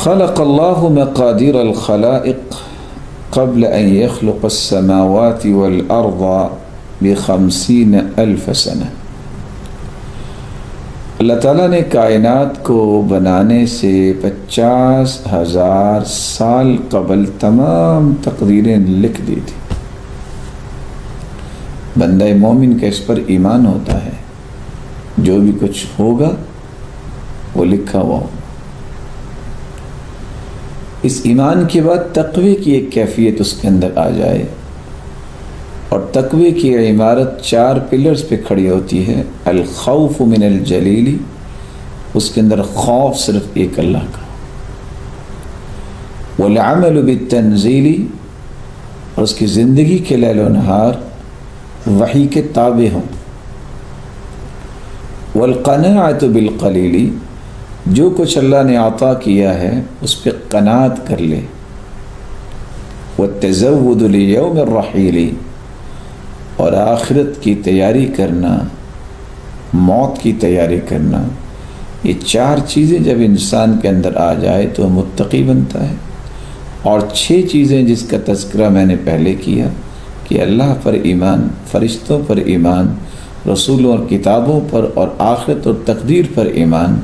خلق اللہ مقادیر الخلائق قبل ان يخلق السماوات والارض ب50,000 سنہ۔ اللہ تعالیٰ نے کائنات کو بنانے سے 50,000 سال قبل تمام تقدیریں لکھ دی تھی۔ بندہ مومن کا اس پر ایمان ہوتا ہے، جو بھی کچھ ہوگا وہ لکھا ہوا ہوگا۔ اس ایمان کے بعد تقوی کی ایک کیفیت اس کے اندر آ جائے، اور تقوی کی عمارت 4 پلرز پہ کھڑی ہوتی ہے۔ الخوف من الجلیل، اس کے اندر خوف صرف ایک اللہ کا، والعمل بالتنزیل، اور اس کی زندگی کے لیل و نہار وحی کے تابع ہوں، والقناعۃ بالقلیل، جو کچھ اللہ نے عطا کیا ہے اس پہ قناعت کر لے، والتزود لیوم الرحیل، اور آخرت کی تیاری کرنا، موت کی تیاری کرنا۔ یہ 4 چیزیں جب انسان کے اندر آ جائے تو وہ متقی بنتا ہے۔ اور 6 چیزیں جس کا تذکرہ میں نے پہلے کیا کہ اللہ پر ایمان، فرشتوں پر ایمان، رسولوں اور کتابوں پر، اور آخرت اور تقدیر پر ایمان،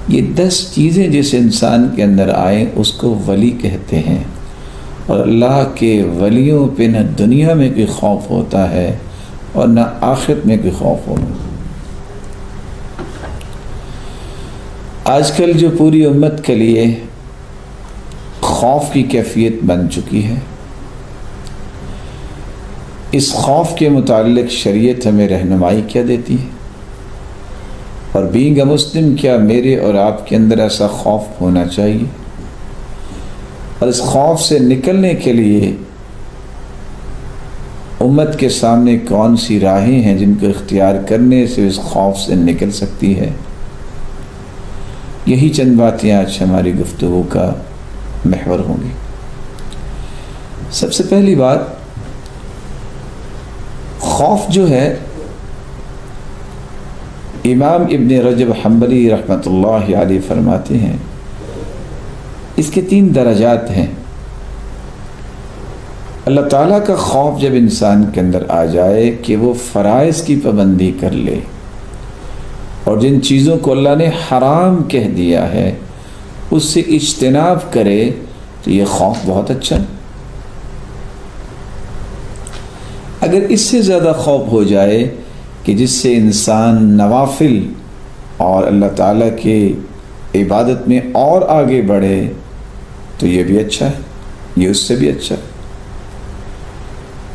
یہ 10 چیزیں جس انسان کے اندر آئیں اس کو ولی کہتے ہیں۔ اور اللہ کے ولیوں پہ نہ دنیا میں کوئی خوف ہوتا ہے اور نہ آخرت میں کوئی خوف ہوگا۔ آج کل جو پوری امت کے لیے خوف کی کیفیت بن چکی ہے، اس خوف کے متعلق شریعت ہمیں رہنمائی کیا دیتی ہے، اور بینگ اے مسلم کیا میرے اور آپ کے اندر ایسا خوف ہونا چاہیے، اور اس خوف سے نکلنے کے لیے امت کے سامنے کون سی راہیں ہیں جن کو اختیار کرنے سے اس خوف سے نکل سکتی ہے۔ یہی چند باتیں آج ہماری گفتگو کا محور ہوں گی۔ سب سے پہلی بات، خوف جو ہے، امام ابن رجب حنبلی رحمۃ اللہ علیہ فرماتے ہیں اس کے 3 درجات ہیں۔ اللہ تعالیٰ کا خوف جب انسان کے اندر آ جائے کہ وہ فرائض کی پابندی کر لے، اور جن چیزوں کو اللہ نے حرام کہہ دیا ہے اس سے اجتناب کرے، تو یہ خوف بہت اچھا ہے۔ اگر اس سے زیادہ خوف ہو جائے کہ جس سے انسان نوافل اور اللہ تعالیٰ کے عبادت میں اور آگے بڑھے، تو یہ بھی اچھا ہے، یہ اس سے بھی اچھا ہے۔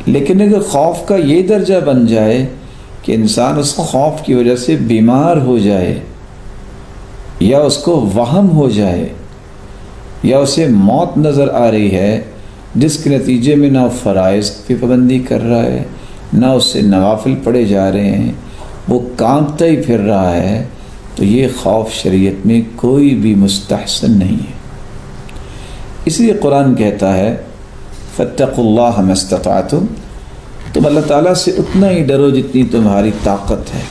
لیکن اگر خوف کا یہ درجہ بن جائے کہ انسان اس خوف کی وجہ سے بیمار ہو جائے، یا اس کو وہم ہو جائے، یا اسے موت نظر آ رہی ہے، جس کے نتیجے میں نہ فرائض کی پابندی کر رہا ہے، نہ اس سے نوافل پڑھے جا رہے ہیں، وہ کانپتا ہی پھر رہا ہے، تو یہ خوف شریعت میں کوئی بھی مستحسن نہیں ہے۔ اس لیے قرآن کہتا ہے فاتقوا اللہ ما استطعتم، تم اللہ تعالیٰ سے اتنا ہی ڈرو جتنی تمہاری طاقت ہے۔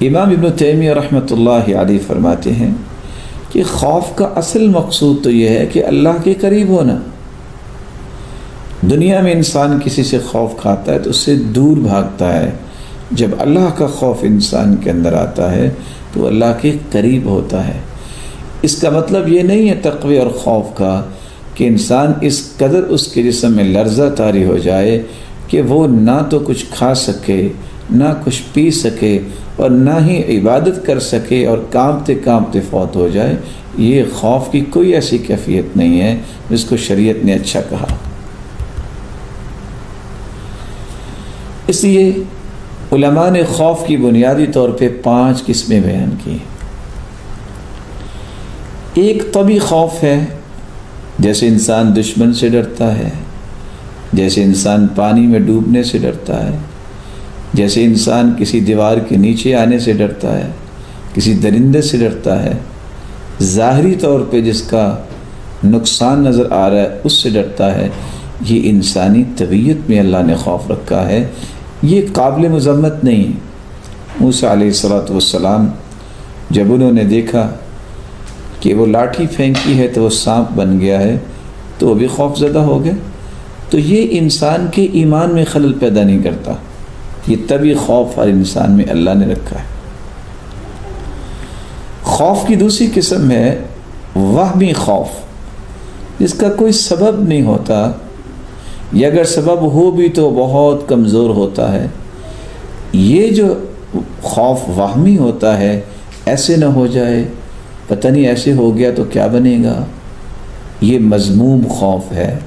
امام ابن تیمیہ رحمۃ اللہ علیہ فرماتے ہیں کہ خوف کا اصل مقصود تو یہ ہے کہ اللہ کے قریب ہونا۔ دنیا میں انسان کسی سے خوف کھاتا ہے تو اس سے دور بھاگتا ہے، جب اللہ کا خوف انسان کے اندر آتا ہے تو اللہ کے قریب ہوتا ہے۔ اس کا مطلب یہ نہیں ہے تقوی اور خوف کا کہ انسان اس قدر اس کے جسم میں لرزہ طاری ہو جائے کہ وہ نہ تو کچھ کھا سکے، نہ کچھ پی سکے، اور نہ ہی عبادت کر سکے، اور کانپتے کانپتے فوت ہو جائے۔ یہ خوف کی کوئی ایسی کیفیت نہیں ہے جس کو شریعت نے اچھا کہا۔ اس لیے علماء نے خوف کی بنیادی طور پہ 5 قسمیں بیان کی۔ ایک طبعی خوف ہے، جیسے انسان دشمن سے ڈرتا ہے، جیسے انسان پانی میں ڈوبنے سے ڈرتا ہے، جیسے انسان کسی دیوار کے نیچے آنے سے ڈرتا ہے، کسی درندے سے ڈرتا ہے، ظاہری طور پہ جس کا نقصان نظر آ رہا ہے اس سے ڈرتا ہے۔ یہ انسانی طبیعت میں اللہ نے خوف رکھا ہے، یہ قابل مذمت نہیں ہے۔ موسیٰ علیہ الصلوۃ والسلام جب انہوں نے دیکھا کہ وہ لاٹھی پھینکی ہے تو وہ سانپ بن گیا ہے تو وہ بھی خوف زدہ ہو گیا. تو یہ انسان کے ایمان میں خلل پیدا نہیں کرتا. یہ طبعی خوف ہر انسان میں اللہ نے رکھا ہے. خوف کی دوسری قسم ہے وہمی خوف، جس کا کوئی سبب نہیں ہوتا، یا اگر سبب ہو بھی تو بہت کمزور ہوتا ہے. یہ جو خوف وہمی ہوتا ہے، ایسے نہ ہو جائے، پتہ نہیں ایسے ہو گیا تو کیا بنے گا، یہ مذموم خوف ہے.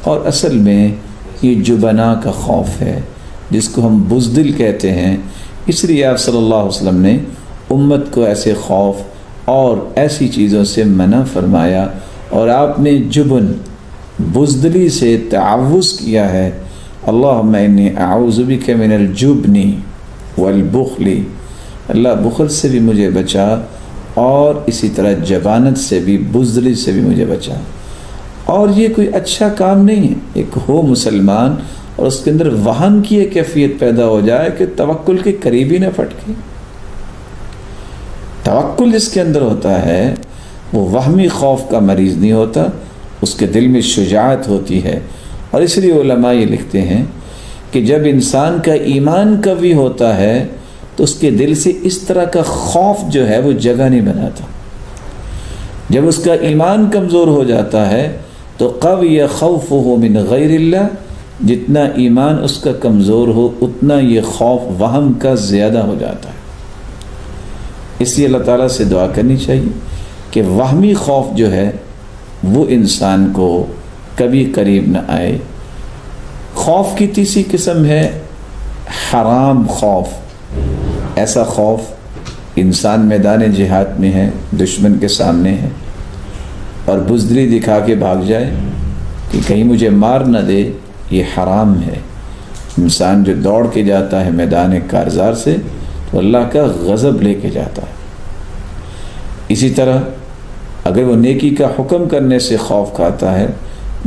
اور اصل میں یہ جبنا کا خوف ہے، جس کو ہم بزدل کہتے ہیں. اس لیے آپ صلی اللہ علیہ وسلم نے امت کو ایسے خوف اور ایسی چیزوں سے منع فرمایا، اور آپ نے جبن، بزدلی سے تعوذ کیا ہے. اللہم انی اعوذ بک من الجبن والبخل، اللہ بخل سے بھی مجھے بچا، اور اسی طرح جبانت سے بھی، بزدلی سے بھی مجھے بچا. اور یہ کوئی اچھا کام نہیں ہے ایک ہو مسلمان اور اس کے اندر وہن کی ایک کیفیت پیدا ہو جائے کہ توکل کے قریب ہی نہ پھٹکے. توکل جس کے اندر ہوتا ہے وہ وہمی خوف کا مریض نہیں ہوتا، اس کے دل میں شجاعت ہوتی ہے. اور اس لیے علماء یہ لکھتے ہیں کہ جب انسان کا ایمان قوی ہوتا ہے تو اس کے دل سے اس طرح کا خوف جو ہے وہ جگہ نہیں بناتا. جب اس کا ایمان کمزور ہو جاتا ہے تو قوی خوفہ من غیر اللہ، جتنا ایمان اس کا کمزور ہو اتنا یہ خوف وہم کا زیادہ ہو جاتا ہے. اس لیے اللہ تعالیٰ سے دعا کرنی چاہیے کہ وہمی خوف جو ہے وہ انسان کو کبھی قریب نہ آئے. خوف کی تیسری قسم ہے حرام خوف. ایسا خوف انسان میدان جہاد میں ہے، دشمن کے سامنے ہے، اور بزدلی دکھا کے بھاگ جائے کہ کہیں مجھے مار نہ دے. یہ حرام ہے. انسان جو دوڑ کے جاتا ہے میدان کارزار سے تو اللہ کا غضب لے کے جاتا ہے. اسی طرح اگر وہ نیکی کا حکم کرنے سے خوف کھاتا ہے،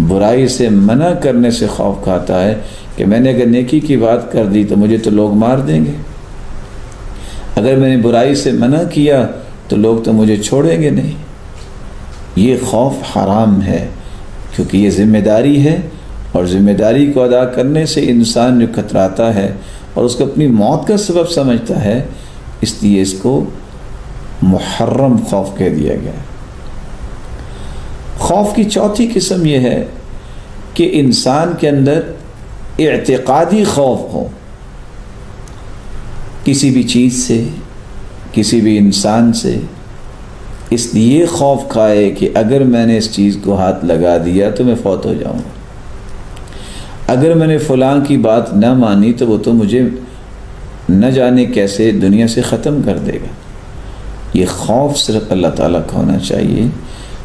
برائی سے منع کرنے سے خوف کھاتا ہے کہ میں نے اگر نیکی کی بات کر دی تو مجھے تو لوگ مار دیں گے، اگر میں نے برائی سے منع کیا تو لوگ تو مجھے چھوڑیں گے نہیں. یہ خوف حرام ہے، کیونکہ یہ ذمہ داری ہے، اور ذمہ داری کو ادا کرنے سے انسان جو کتراتا ہے اور اس کو اپنی موت کا سبب سمجھتا ہے، اس لیے اس کو محرم خوف کہہ دیا گیا. خوف کی چوتھی قسم یہ ہے کہ انسان کے اندر اعتقادی خوف ہو، کسی بھی چیز سے، کسی بھی انسان سے. اس لیے خوف کھائے کہ اگر میں نے اس چیز کو ہاتھ لگا دیا تو میں فوت ہو جاؤں گا، اگر میں نے فلاں کی بات نہ مانی تو وہ تو مجھے نہ جانے کیسے دنیا سے ختم کر دے گا. یہ خوف صرف اللہ تعالیٰ کا ہونا چاہیے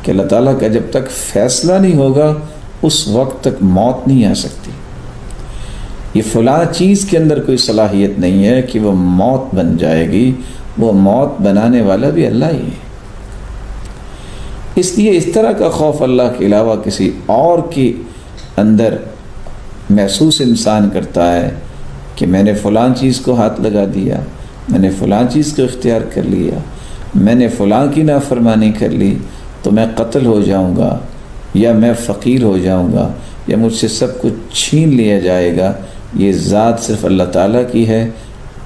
کہ اللہ تعالیٰ کا جب تک فیصلہ نہیں ہوگا اس وقت تک موت نہیں آ سکتی. یہ فلاں چیز کے اندر کوئی صلاحیت نہیں ہے کہ وہ موت بن جائے گی، وہ موت بنانے والا بھی اللہ ہی ہے. اس لیے اس طرح کا خوف اللہ کے علاوہ کسی اور کے اندر محسوس انسان کرتا ہے کہ میں نے فلاں چیز کو ہاتھ لگا دیا، میں نے فلاں چیز کو اختیار کر لیا، میں نے فلاں کی نافرمانی کر لی تو میں قتل ہو جاؤں گا، یا میں فقیر ہو جاؤں گا، یا مجھ سے سب کچھ چھین لیا جائے گا. یہ ذات صرف اللہ تعالیٰ کی ہے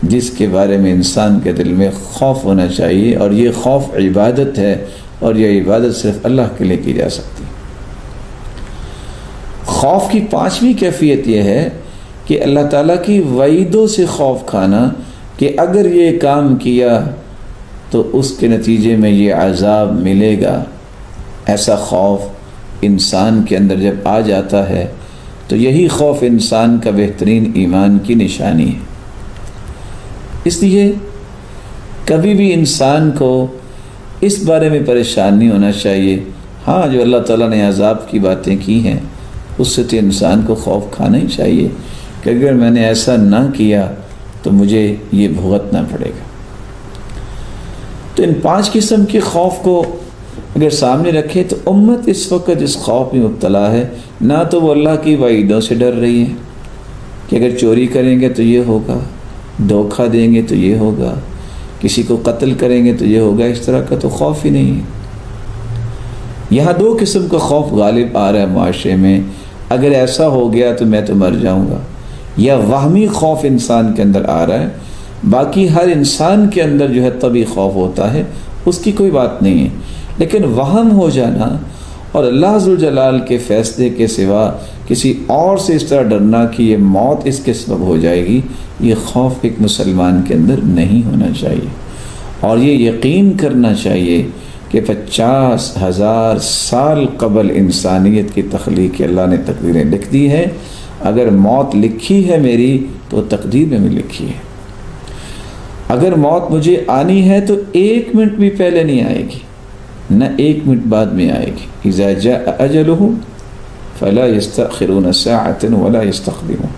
جس کے بارے میں انسان کے دل میں خوف ہونا چاہیے، اور یہ خوف عبادت ہے، اور یہ عبادت صرف اللہ کے لیے کی جا سکتی. خوف کی پانچویں کیفیت یہ ہے کہ اللہ تعالیٰ کی وعیدوں سے خوف کھانا کہ اگر یہ کام کیا تو اس کے نتیجے میں یہ عذاب ملے گا. ایسا خوف انسان کے اندر جب آ جاتا ہے تو یہی خوف انسان کا بہترین ایمان کی نشانی ہے. اس لیے کبھی بھی انسان کو اس بارے میں پریشان نہیں ہونا چاہیے. ہاں، جو اللہ تعالیٰ نے عذاب کی باتیں کی ہیں اس سے تو انسان کو خوف کھانا ہی چاہیے کہ اگر میں نے ایسا نہ کیا تو مجھے یہ بھگتنا پڑے گا. تو ان پانچ قسم کے خوف کو اگر سامنے رکھے تو امت اس وقت اس خوف میں مبتلا ہے. نہ تو وہ اللہ کی وعیدوں سے ڈر رہی ہے کہ اگر چوری کریں گے تو یہ ہوگا، دھوکہ دیں گے تو یہ ہوگا، کسی کو قتل کریں گے تو یہ ہوگا. اس طرح کا تو خوف ہی نہیں ہے. یہاں دو قسم کا خوف غالب آ رہا ہے معاشرے میں، اگر ایسا ہو گیا تو میں تو مر جاؤں گا، یا وہمی خوف انسان کے اندر آ رہا ہے۔ باقی ہر انسان کے اندر جو ہے طبعی خوف ہوتا ہے، اس کی کوئی بات نہیں ہے، لیکن وہم ہو جانا اور اللہ ذوالجلال کے فیصلے کے سوا کسی اور سے اس طرح ڈرنا کہ یہ موت اس کے سبب ہو جائے گی، یہ خوف ایک مسلمان کے اندر نہیں ہونا چاہیے۔ اور یہ یقین کرنا چاہیے کہ 50,000 سال قبل انسانیت کی تخلیق کی اللہ نے تقدیریں لکھ دی ہیں۔ اگر موت لکھی ہے میری تو تقدیر میں بھی لکھی ہے۔ اگر موت مجھے آنی ہے تو 1 منٹ بھی پہلے نہیں آئے گی، نہ 1 منٹ بعد میں آئے گی۔ اذا جاء اجلہ فلا یستأخرون ساعة ولا یستقدمون۔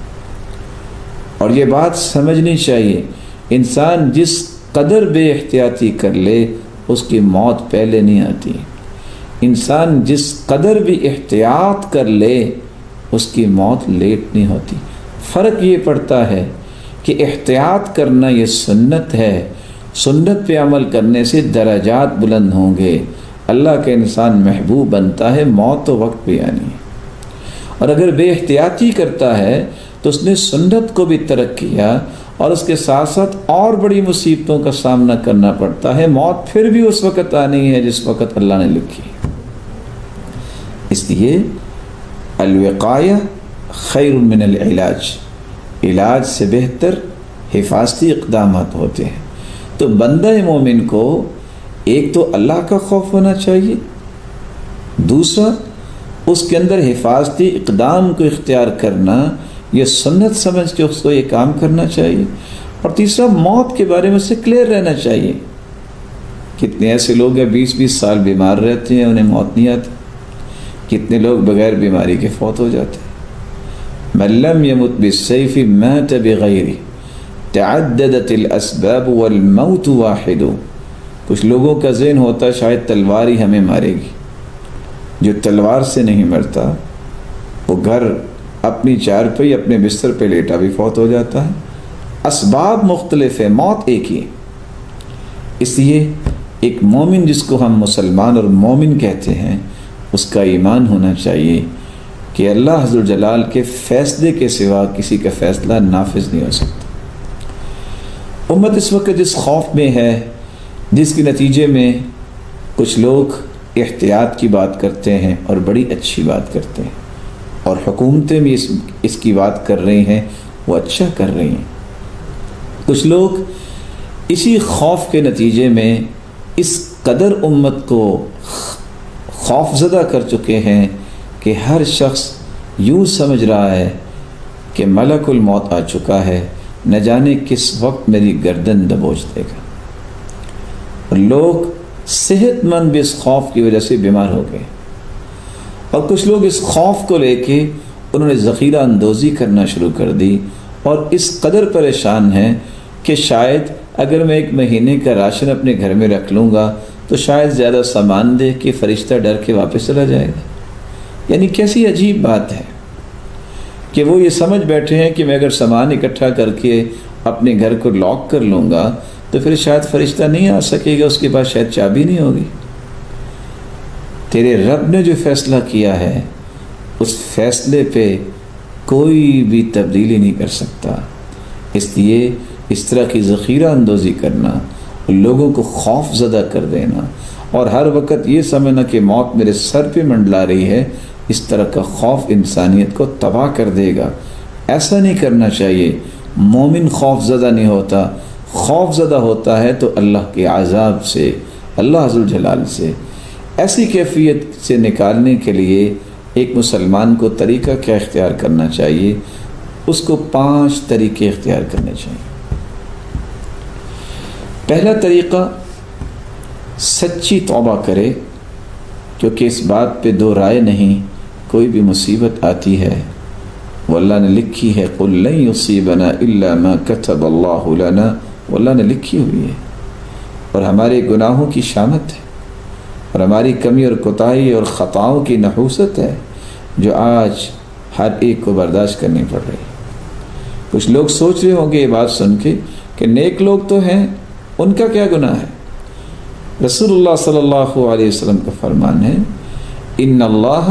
اور یہ بات سمجھنی چاہیے، انسان جس قدر بے احتیاطی کر لے اس کی موت پہلے نہیں آتی، انسان جس قدر بھی احتیاط کر لے اس کی موت لیٹ نہیں ہوتی۔ فرق یہ پڑتا ہے کہ احتیاط کرنا یہ سنت ہے، سنت پہ عمل کرنے سے درجات بلند ہوں گے، اللہ کا انسان محبوب بنتا ہے، موت تو وقت پہ آنی ہے۔ اور اگر بے احتیاطی کرتا ہے تو اس نے سنت کو بھی ترک کیا اور اس کے ساتھ ساتھ اور بڑی مصیبتوں کا سامنا کرنا پڑتا ہے، موت پھر بھی اس وقت آنی ہے جس وقت اللہ نے لکھی۔ اس لیے الوقایہ خیر من العلاج، علاج سے بہتر حفاظتی اقدامات ہوتے ہیں۔ تو بندہ مومن کو ایک تو اللہ کا خوف ہونا چاہیے، دوسرا اس کے اندر حفاظتی اقدام کو اختیار کرنا، یہ سنت سمجھ کے اس کو یہ کام کرنا چاہیے، اور تیسرا موت کے بارے میں سے کلیئر رہنا چاہیے۔ کتنے ایسے لوگ ہیں 20-20 سال بیمار رہتے ہیں، انہیں موت نہیں آتی، کتنے لوگ بغیر بیماری کے فوت ہو جاتے ہیں۔ من لم يمت بالسيف مات بغيره تعددت الاسباب والموت واحد۔ کچھ لوگوں کا ذہن ہوتا ہے شاید تلوار ہی ہمیں مارے گی، جو تلوار سے نہیں مرتا وہ گھر اپنی چارپائی اپنے بستر پہ لیٹا بھی فوت ہو جاتا ہے۔ اسباب مختلف ہے، موت ایک ہی۔ اس لیے ایک مومن جس کو ہم مسلمان اور مومن کہتے ہیں، اس کا ایمان ہونا چاہیے کہ اللہ عز و جلال کے فیصلے کے سوا کسی کا فیصلہ نافذ نہیں ہو سکتا۔ امت اس وقت جس خوف میں ہے، جس کے نتیجے میں کچھ لوگ احتیاط کی بات کرتے ہیں اور بڑی اچھی بات کرتے ہیں، اور حکومتیں بھی اس کی بات کر رہی ہیں، وہ اچھا کر رہی ہیں۔ کچھ لوگ اسی خوف کے نتیجے میں اس قدر امت کو خوف زدہ کر چکے ہیں کہ ہر شخص یوں سمجھ رہا ہے کہ ملک الموت آ چکا ہے، نہ جانے کس وقت میری گردن دبوچ دے گا۔ اور لوگ صحت مند بھی اس خوف کی وجہ سے بیمار ہو گئے، اور کچھ لوگ اس خوف کو لے کے انہوں نے ذخیرہ اندوزی کرنا شروع کر دی، اور اس قدر پریشان ہیں کہ شاید اگر میں 1 مہینے کا راشن اپنے گھر میں رکھ لوں گا تو شاید زیادہ سامان دے کے فرشتہ ڈر کے واپس چلا جائے گا۔ یعنی کیسی عجیب بات ہے کہ وہ یہ سمجھ بیٹھے ہیں کہ میں اگر سامان اکٹھا کر کے اپنے گھر کو لاک کر لوں گا تو پھر شاید فرشتہ نہیں آ سکے گا، اس کے پاس شاید چابی نہیں ہوگی۔ تیرے رب نے جو فیصلہ کیا ہے اس فیصلے پہ کوئی بھی تبدیلی نہیں کر سکتا۔ اس لیے اس طرح کی ذخیرہ اندوزی کرنا، لوگوں کو خوف زدہ کر دینا، اور ہر وقت یہ سمجھنا کہ موت میرے سر پہ منڈلا رہی ہے، اس طرح کا خوف انسانیت کو تباہ کر دے گا۔ ایسا نہیں کرنا چاہیے۔ مومن خوف زدہ نہیں ہوتا، خوف زدہ ہوتا ہے تو اللہ کے عذاب سے، اللہ عز و جلال سے۔ ایسی کیفیت سے نکالنے کے لیے ایک مسلمان کو طریقہ کیا اختیار کرنا چاہیے؟ اس کو 5 طریقے اختیار کرنے چاہیے۔ پہلا طریقہ، سچی توبہ کرے، کیونکہ اس بات پہ 2 رائے نہیں، کوئی بھی مصیبت آتی ہے وہ اللہ نے لکھی ہے، قُلْ لَن يُصِيبَنَا إِلَّا مَا كَتَبَ اللَّهُ لَنَا، وہ اللہ نے لکھی ہوئی ہے، اور ہمارے گناہوں کی شامت ہے، اور ہماری کمی اور کوتاہی اور خطاؤں کی نحوست ہے جو آج ہر ایک کو برداشت کرنی پڑ رہی ہے۔ کچھ لوگ سوچ رہے ہوں گے یہ بات سن کے کہ نیک لوگ تو ہیں، ان کا کیا گناہ ہے؟ رسول اللہ صلی اللہ علیہ وسلم کا فرمان ہے ان اللہ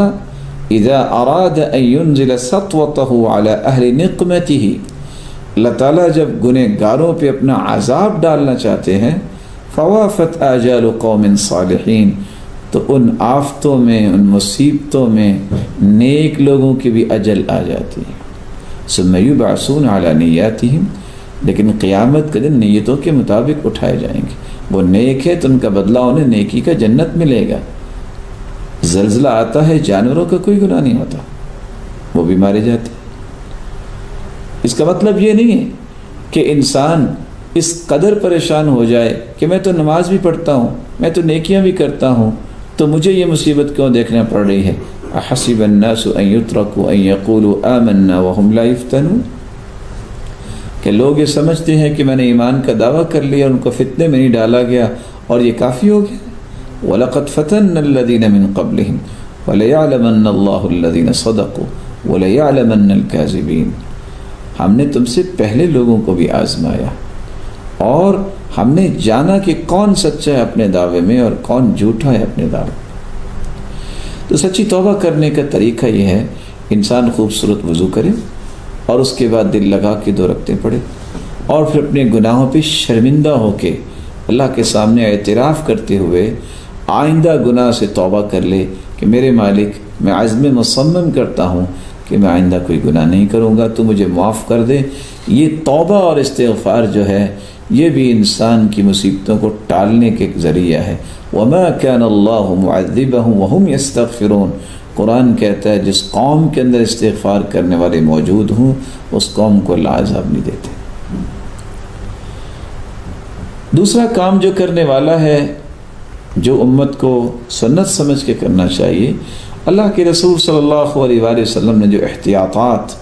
اذا اراد ان ينزل سطوته على اہل نقمته، اللہ تعالیٰ جب گنہگاروں پہ اپنا عذاب ڈالنا چاہتے ہیں، فوافت آجال قوم صالحین، تو ان آفتوں میں، ان مصیبتوں میں نیک لوگوں کی بھی اجل آ جاتی ہے۔ ثم یبعثون علی نیاتہم، لیکن قیامت کے دن نیتوں کے مطابق اٹھائے جائیں گے۔ وہ نیک ہے تو ان کا بدلہ انہیں نیکی کا جنت ملے گا۔ زلزلہ آتا ہے، جانوروں کا کوئی گناہ نہیں ہوتا، وہ بھی مارے جاتے ہیں۔ اس کا مطلب یہ نہیں ہے کہ انسان اس قدر پریشان ہو جائے کہ میں تو نماز بھی پڑھتا ہوں، میں تو نیکیاں بھی کرتا ہوں، تو مجھے یہ مصیبت کیوں دیکھنا پڑ رہی ہے۔ احسب الناس ان یترکوا ان یقولوا آمنا وهم لا یفتنون، کہ لوگ یہ سمجھتے ہیں کہ میں نے ایمان کا دعویٰ کر لیا، ان کو فتنے میں نہیں ڈالا گیا اور یہ کافی ہو گیا۔ وَلَقَدْ فَتَنَّ الَّذِينَ مِن قَبْلِهِمْ وَلَيَعْلَمَنَّ اللَّهُ الَّذِينَ صَدَقُوا وَلَيَعْلَمَنَّ الْكَاذِبِينَ، ہم نے تم سے پہلے لوگوں کو بھی آزمایا اور ہم نے جانا کہ کون سچا ہے اپنے دعوے میں اور کون جھوٹا ہے اپنے دعوے میں۔ تو سچی توبہ کرنے کا طریقہ یہ ہے، انسان خوبصورت وضو کرے اور اس کے بعد دل لگا کے 2 رکعتیں پڑھے اور پھر اپنے گناہوں پہ شرمندہ ہو کے اللہ کے سامنے اعتراف کرتے ہوئے آئندہ گناہ سے توبہ کر لے کہ میرے مالک، میں عزم مصمم کرتا ہوں کہ میں آئندہ کوئی گناہ نہیں کروں گا، تو مجھے معاف کر دے۔ یہ توبہ اور استغفار جو ہے یہ بھی انسان کی مصیبتوں کو ٹالنے کے ذریعہ ہے۔ وَمَا كَانَ اللَّهُ مُعَذِّبَهُمْ وَهُمْ يَسْتَغْفِرُونَ، قرآن کہتا ہے جس قوم کے اندر استغفار کرنے والے موجود ہوں اس قوم کو اللہ عذاب نہیں دیتے۔ دوسرا کام جو کرنے والا ہے، جو امت کو سنت سمجھ کے کرنا چاہیے، اللہ کے رسول صلی اللہ علیہ وآلہ وسلم نے جو احتیاطات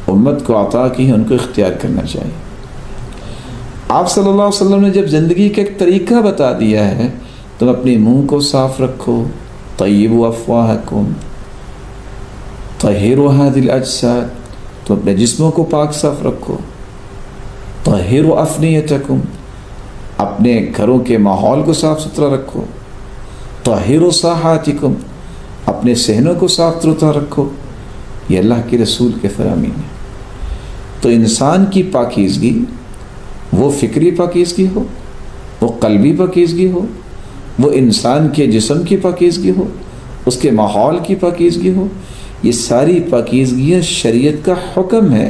امت کو عطا کی ہیں ان کو اختیار کرنا چاہیے۔ آپ صلی اللہ علیہ وسلم نے جب زندگی کا ایک طریقہ بتا دیا ہے، تم اپنے منہ کو صاف رکھو، طیبوا افواہکم، طہروا ھذی الاجساد، تم اپنے جسموں کو پاک صاف رکھو، طہروا افنیتکم، اپنے گھروں کے ماحول کو صاف ستھرا رکھو، طہروا ساحاتکم، اپنے صحنوں کو صاف ستھرا رکھو۔ یہ اللہ کے رسول کے فرامین ہے۔ تو انسان کی پاکیزگی، وہ فکری پاکیزگی ہو، وہ قلبی پاکیزگی ہو، وہ انسان کے جسم کی پاکیزگی ہو، اس کے ماحول کی پاکیزگی ہو، یہ ساری پاکیزگیاں شریعت کا حکم ہے۔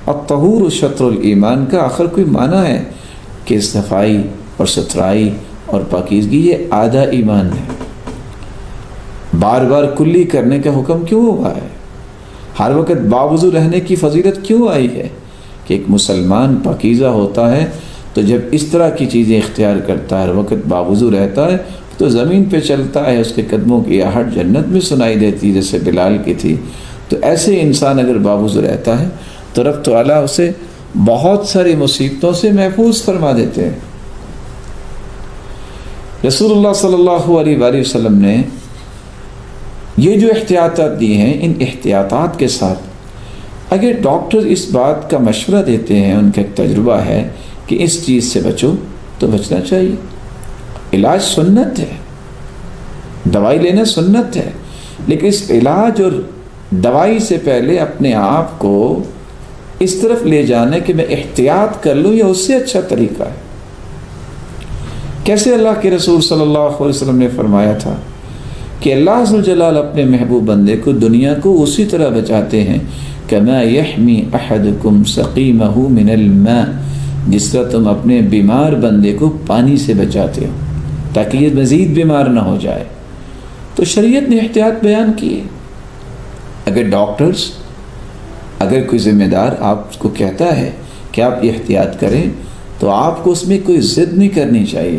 الطہور شطر الایمان کا آخر کوئی معنی ہے کہ صفائی اور ستھرائی اور پاکیزگی یہ آدھا ایمان ہے۔ بار بار کلی کرنے کا حکم کیوں ہوا ہے؟ ہر وقت باوضو رہنے کی فضیلت کیوں آئی ہے؟ کہ ایک مسلمان پاکیزہ ہوتا ہے تو جب اس طرح کی چیزیں اختیار کرتا ہے، ہر وقت باوضو رہتا ہے تو زمین پہ چلتا ہے، اس کے قدموں کی آہٹ جنت میں سنائی دیتی جیسے بلال کی تھی۔ تو ایسے انسان اگر باوضو رہتا ہے تو رب تعالیٰ اسے بہت ساری مصیبتوں سے محفوظ فرما دیتے ہیں۔ رسول اللہ صلی اللہ علیہ وآلہ وسلم نے یہ جو احتیاطات دی ہیں، ان احتیاطات کے ساتھ اگر ڈاکٹر اس بات کا مشورہ دیتے ہیں، ان کا ایک تجربہ ہے کہ اس چیز سے بچو، تو بچنا چاہیے۔ علاج سنت ہے، دوائی لینا سنت ہے، لیکن اس علاج اور دوائی سے پہلے اپنے آپ کو اس طرف لے جانا کہ میں احتیاط کر لوں، یہ اس سے اچھا طریقہ ہے۔ کیسے اللہ کے رسول صلی اللہ علیہ وسلم نے فرمایا تھا کہ اللہ عز و جلال اپنے محبوب بندے کو، دنیا کو اسی طرح بچاتے ہیں کما یحمی احدکم سقیمہ من الماء، جس طرح تم اپنے بیمار بندے کو پانی سے بچاتے ہو تاکہ یہ مزید بیمار نہ ہو جائے۔ تو شریعت نے احتیاط بیان کی ہے۔ اگر ڈاکٹرز، اگر کوئی ذمہ دار آپ کو کہتا ہے کہ آپ احتیاط کریں تو آپ کو اس میں کوئی ضد نہیں کرنی چاہیے،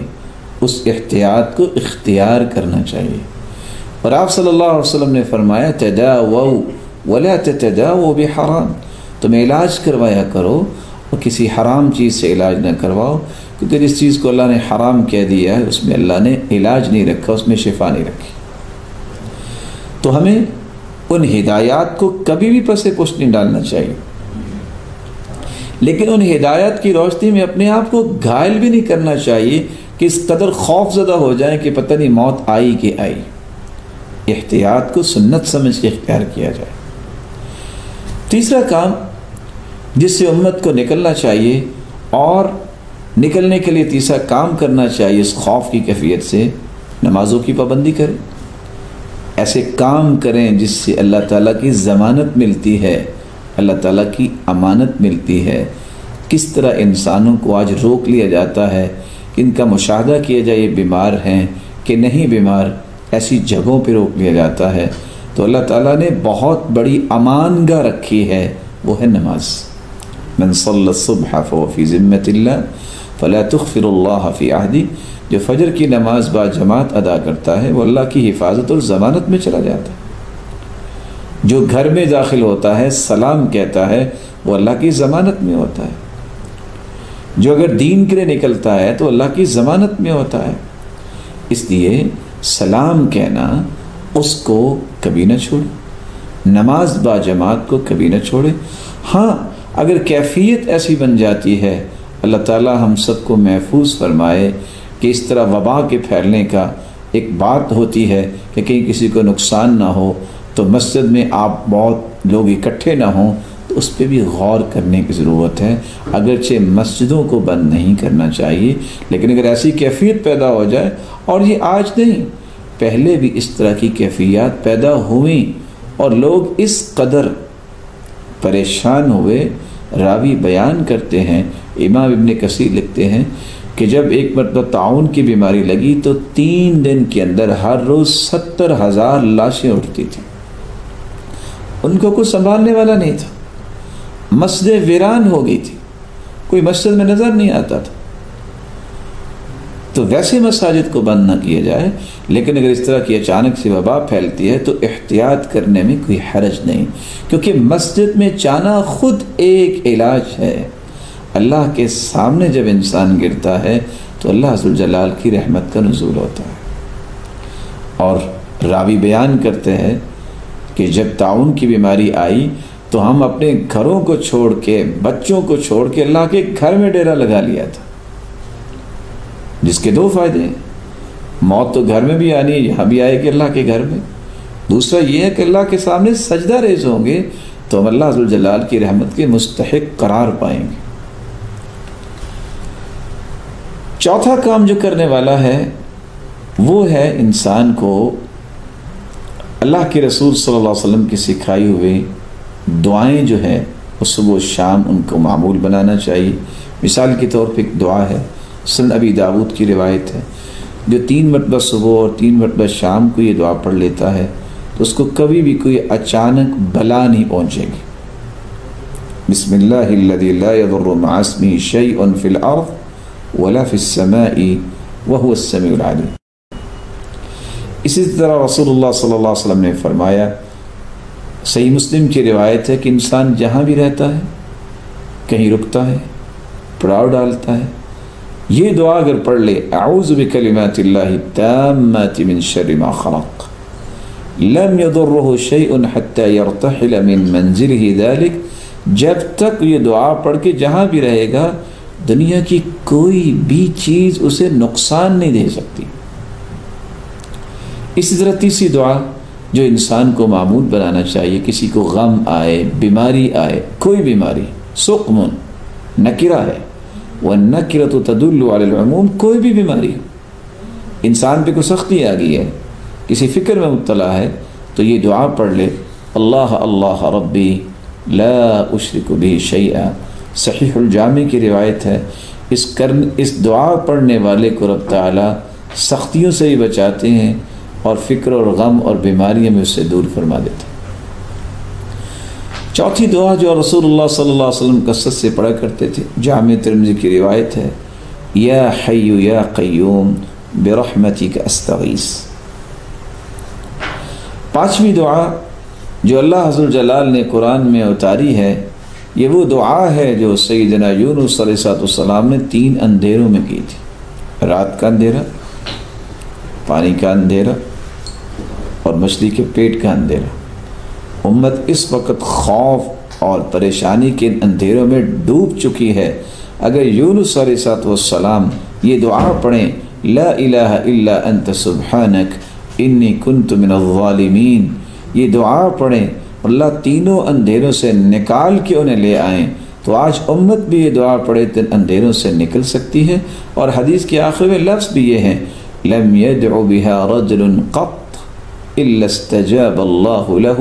اس احتیاط کو اختیار کرنا چاہیے۔ اور آپ صلی اللہ علیہ وسلم نے فرمایا تداووا ولا تتداووا بحرام، تم علاج کروایا کرو اور کسی حرام چیز سے علاج نہ کرواؤ، کیونکہ جس چیز کو اللہ نے حرام کہہ دیا ہے اس میں اللہ نے علاج نہیں رکھا، اس میں شفا نہیں رکھی۔ تو ہمیں ان ہدایات کو کبھی بھی پس پش نہیں ڈالنا چاہیے، لیکن ان ہدایات کی روشنی میں اپنے آپ کو گھائل بھی نہیں کرنا چاہیے کہ اس قدر خوف زدہ ہو جائیں کہ پتہ نہیں موت آئی کہ آئی۔ احتیاط کو سنت سمجھ کے اختیار کیا جائے۔ تیسرا کام جس سے امت کو نکلنا چاہیے اور نکلنے کے لیے تیسرا کام کرنا چاہیے اس خوف کی کیفیت سے، نمازوں کی پابندی کریں، ایسے کام کریں جس سے اللہ تعالیٰ کی ضمانت ملتی ہے، اللہ تعالیٰ کی امانت ملتی ہے۔ کس طرح انسانوں کو آج روک لیا جاتا ہے کہ ان کا مشاہدہ کیا جائے یہ بیمار ہیں کہ نہیں بیمار، ایسی جگہوں پہ روک لیا جاتا ہے۔ تو اللہ تعالیٰ نے بہت بڑی امان گاہ رکھی ہے، وہ ہے نماز۔ من صلی الصبح فهو فی ذمۃ اللہ فلا تخفر اللہ فی عہدی، جو فجر کی نماز با جماعت ادا کرتا ہے وہ اللہ کی حفاظت اور ضمانت میں چلا جاتا ہے۔ جو گھر میں داخل ہوتا ہے سلام کہتا ہے وہ اللہ کی ضمانت میں ہوتا ہے۔ جو اگر دین کے لیے نکلتا ہے تو اللہ کی ضمانت میں ہوتا ہے۔ اس لیے سلام کہنا اس کو کبھی نہ چھوڑے، نماز با جماعت کو کبھی نہ چھوڑے۔ ہاں اگر کیفیت ایسی بن جاتی ہے، اللہ تعالی ہم سب کو محفوظ فرمائے کہ اس طرح وبا کے پھیلنے کا ایک بات ہوتی ہے کہ کہیں کسی کو نقصان نہ ہو، تو مسجد میں آپ بہت لوگ اکٹھے نہ ہوں، تو اس پہ بھی غور کرنے کی ضرورت ہے۔ اگرچہ مسجدوں کو بند نہیں کرنا چاہیے، لیکن اگر ایسی کیفیت پیدا ہو جائے، اور یہ آج نہیں پہلے بھی اس طرح کی کیفیات پیدا ہوئیں اور لوگ اس قدر پریشان ہوئے، راوی بیان کرتے ہیں، امام ابن کثیر لکھتے ہیں کہ جب ایک مرتبہ طاعون کی بیماری لگی تو 3 دن کے اندر ہر روز 70,000 لاشیں اٹھتی تھیں، ان کو کوئی سنبھالنے والا نہیں تھا، مسجد ویران ہو گئی تھی، کوئی مسجد میں نظر نہیں آتا تھا۔ تو ویسے مساجد کو بند نہ کیا جائے، لیکن اگر اس طرح کی اچانک سے وبا پھیلتی ہے تو احتیاط کرنے میں کوئی حرج نہیں، کیونکہ مسجد میں جانا خود ایک علاج ہے۔ اللہ کے سامنے جب انسان گرتا ہے تو اللہ عز و جلال کی رحمت کا نزول ہوتا ہے۔ اور راوی بیان کرتے ہیں کہ جب طاعون کی بیماری آئی تو ہم اپنے گھروں کو چھوڑ کے، بچوں کو چھوڑ کے اللہ کے گھر میں ڈیرا لگا لیا تھا، جس کے 2 فائدے ہیں۔ موت تو گھر میں بھی آنی ہے، یہاں بھی آئے گی اللہ کے گھر میں۔ دوسرا یہ ہے کہ اللہ کے سامنے سجدہ ریز ہوں گے تو ہم اللہ عز و جلال کی رحمت کے مستحق قرار پائیں گے۔ چوتھا کام جو کرنے والا ہے وہ ہے انسان کو اللہ کے رسول صلی اللہ علیہ وسلم کی سکھائی ہوئی دعائیں جو ہے وہ صبح و شام ان کو معمول بنانا چاہیے۔ مثال کے طور پہ ایک دعا ہے، سنن ابی داود کی روایت ہے، جو 3 مرتبہ صبح اور 3 مرتبہ شام کو یہ دعا پڑھ لیتا ہے تو اس کو کبھی بھی کوئی اچانک بلا نہیں پہنچے گی۔ بسم اللہ الذی لا یضر مع اسمہ شیء فی الارض ولا فی السماء وهو السمیع العلیم۔ اسی طرح رسول اللہ صلی اللہ علیہ وسلم نے فرمایا، صحیح مسلم کی روایت ہے کہ انسان جہاں بھی رہتا ہے، کہیں رکتا ہے، پڑاؤ ڈالتا ہے، یہ دعا اگر پڑھ لے، اعوذ بکلمات اللہ التامات من شر ما خلق لم يضره شیء حتى يرتحل من منزله ذلك، جب تک یہ دعا پڑھ کے جہاں بھی رہے گا دنیا کی کوئی بھی چیز اسے نقصان نہیں دے سکتی۔ اسی طرح تیسری دعا جو انسان کو معمول بنانا چاہیے، کسی کو غم آئے، بیماری آئے، کوئی بیماری، سقم نکرہ ہے، والنکرۃ تدل علی العموم، کوئی بھی بیماری ہو، انسان پہ کوئی سختی آ گئی ہے، کسی فکر میں مبتلا ہے، تو یہ دعا پڑھ لے، اللہ اللہ ربی لا اشرک بہ شیئا۔ صحیح الجامع کی روایت ہے، اس دعا پڑھنے والے کو رب تعالیٰ سختیوں سے ہی بچاتے ہیں اور فکر اور غم اور بیماریوں میں اس سے دور فرما دیتے ہیں۔ چوتھی دعا جو رسول اللہ صلی اللہ علیہ وسلم کثرت سے پڑھا کرتے تھے، جامع ترمذی کی روایت ہے، یا حی یا قیوم برحمتک استغیث۔ پانچویں دعا جو اللہ عز و جلال نے قرآن میں اتاری ہے، یہ وہ دعا ہے جو سیدنا یونس علیہ السلام نے 3 اندھیروں میں کی تھی، رات کا اندھیرا، پانی کا اندھیرا اور مچھلی کے پیٹ کا اندھیرا۔ امت اس وقت خوف اور پریشانی کے اندھیروں میں ڈوب چکی ہے۔ اگر یونس علیہ السلام یہ دعا پڑھیں، لا الہ الا انت سبحانک انی کنت من الظالمین، یہ دعا پڑھیں، اللہ تینوں اندھیروں سے نکال کے انہیں لے آئیں۔ تو آج امت بھی یہ دعا پڑھے تو اندھیروں سے نکل سکتی ہے۔ اور حدیث کے آخر میں لفظ بھی یہ ہے، لم يدع بها رجل قط الا استجاب اللہ له،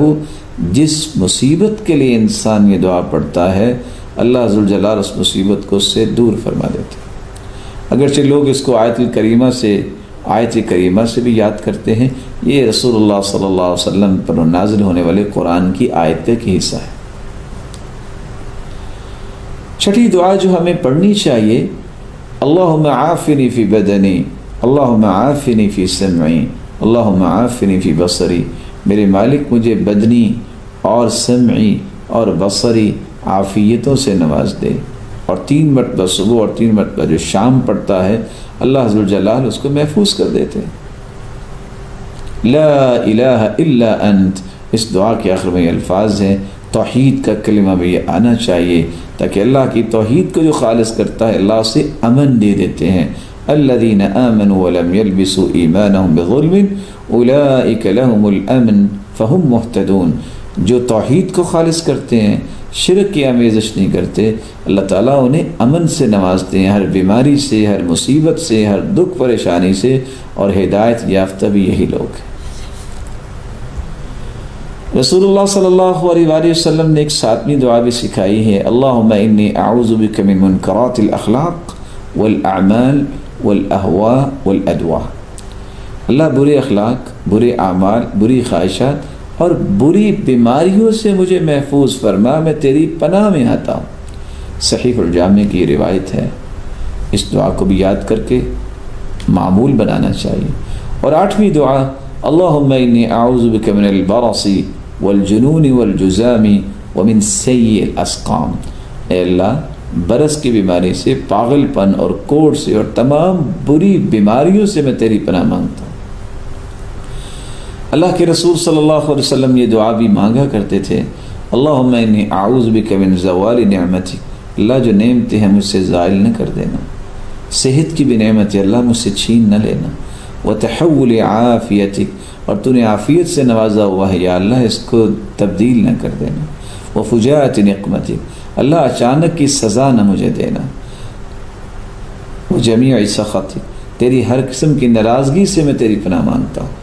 جس مصیبت کے لیے انسان یہ دعا پڑھتا ہے اللہ ذوالجلال اس مصیبت کو اس سے دور فرما دیتے ہیں۔ اگرچہ لوگ اس کو آیت کریمہ سے بھی یاد کرتے ہیں، یہ رسول اللہ صلی اللہ علیہ وسلم پر نازل ہونے والے قرآن کی آیت کا حصہ ہے۔ چھٹی دعا جو ہمیں پڑھنی چاہیے، اللہم عافنی فی بدنی، اللہم عافنی فی سمعی، اللہم عافنی فی بصری، میرے مالک مجھے بدنی اور سمعی اور بصری عافیتوں سے نواز دے۔ اور 3 مرتبہ صبح اور 3 مرتبہ جو شام پڑھتا ہے اللہ ذوالجلال اس کو محفوظ کر دیتے ہیں۔ لا الہ الا انت، اس دعا کے آخر میں یہ الفاظ ہیں، توحید کا کلمہ بھی یہ آنا چاہیے تاکہ اللہ کی توحید کو جو خالص کرتا ہے اللہ اسے امن دے دیتے ہیں۔ الذین آمنوا ولم یلبسوا ایمانہم بظلم اولئک لہم الامن فہم مہتدون، جو توحید کو خالص کرتے ہیں، شرک کی آمیزش نہیں کرتے، اللہ تعالیٰ انہیں امن سے نوازتے ہیں، ہر بیماری سے، ہر مصیبت سے، ہر دکھ پریشانی سے، اور ہدایت یافتہ بھی یہی لوگ ہیں۔ رسول اللہ صلی اللہ علیہ وآلہ وسلم نے ایک 7ویں دعا بھی سکھائی ہے، اللہم انی اعوذ بک من منکرات الاخلاق والاعمال والاہواء والادواء، اللہ برے اخلاق، برے اعمال، بری خواہشات اور بری بیماریوں سے مجھے محفوظ فرما، میں تیری پناہ میں آتا ہوں۔ صحیح الجامع کی روایت ہے، اس دعا کو بھی یاد کر کے معمول بنانا چاہیے۔ اور 8ویں دعا، اللہم انی اعوذ بک من البرص والجنون والجزام ومن سیء الاسقام، اے اللہ برس کی بیماری سے، پاگل پن اور کوڑ سے اور تمام بری بیماریوں سے میں تیری پناہ مانگتا ہوں۔ اللہ کے رسول صلی اللہ علیہ وسلم یہ دعا بھی مانگا کرتے تھے، اللہم انی اعوذ بک من زوال نعمتک، اللہ جو نعمتیں ہیں مجھ سے زائل نہ کر دینا، صحت کی بھی نعمت ہے اللہ مجھ سے چھین نہ لینا، وتحول عافیتک، اور تو نے عافیت سے نوازا ہوا ہے یا اللہ اس کو تبدیل نہ کر دینا، وفجاءت نقمتک، اللہ اچانک کی سزا نہ مجھے دینا، وجمیع سخطک، تیری ہر قسم کی ناراضگی سے میں تیری پناہ مانگتا ہوں۔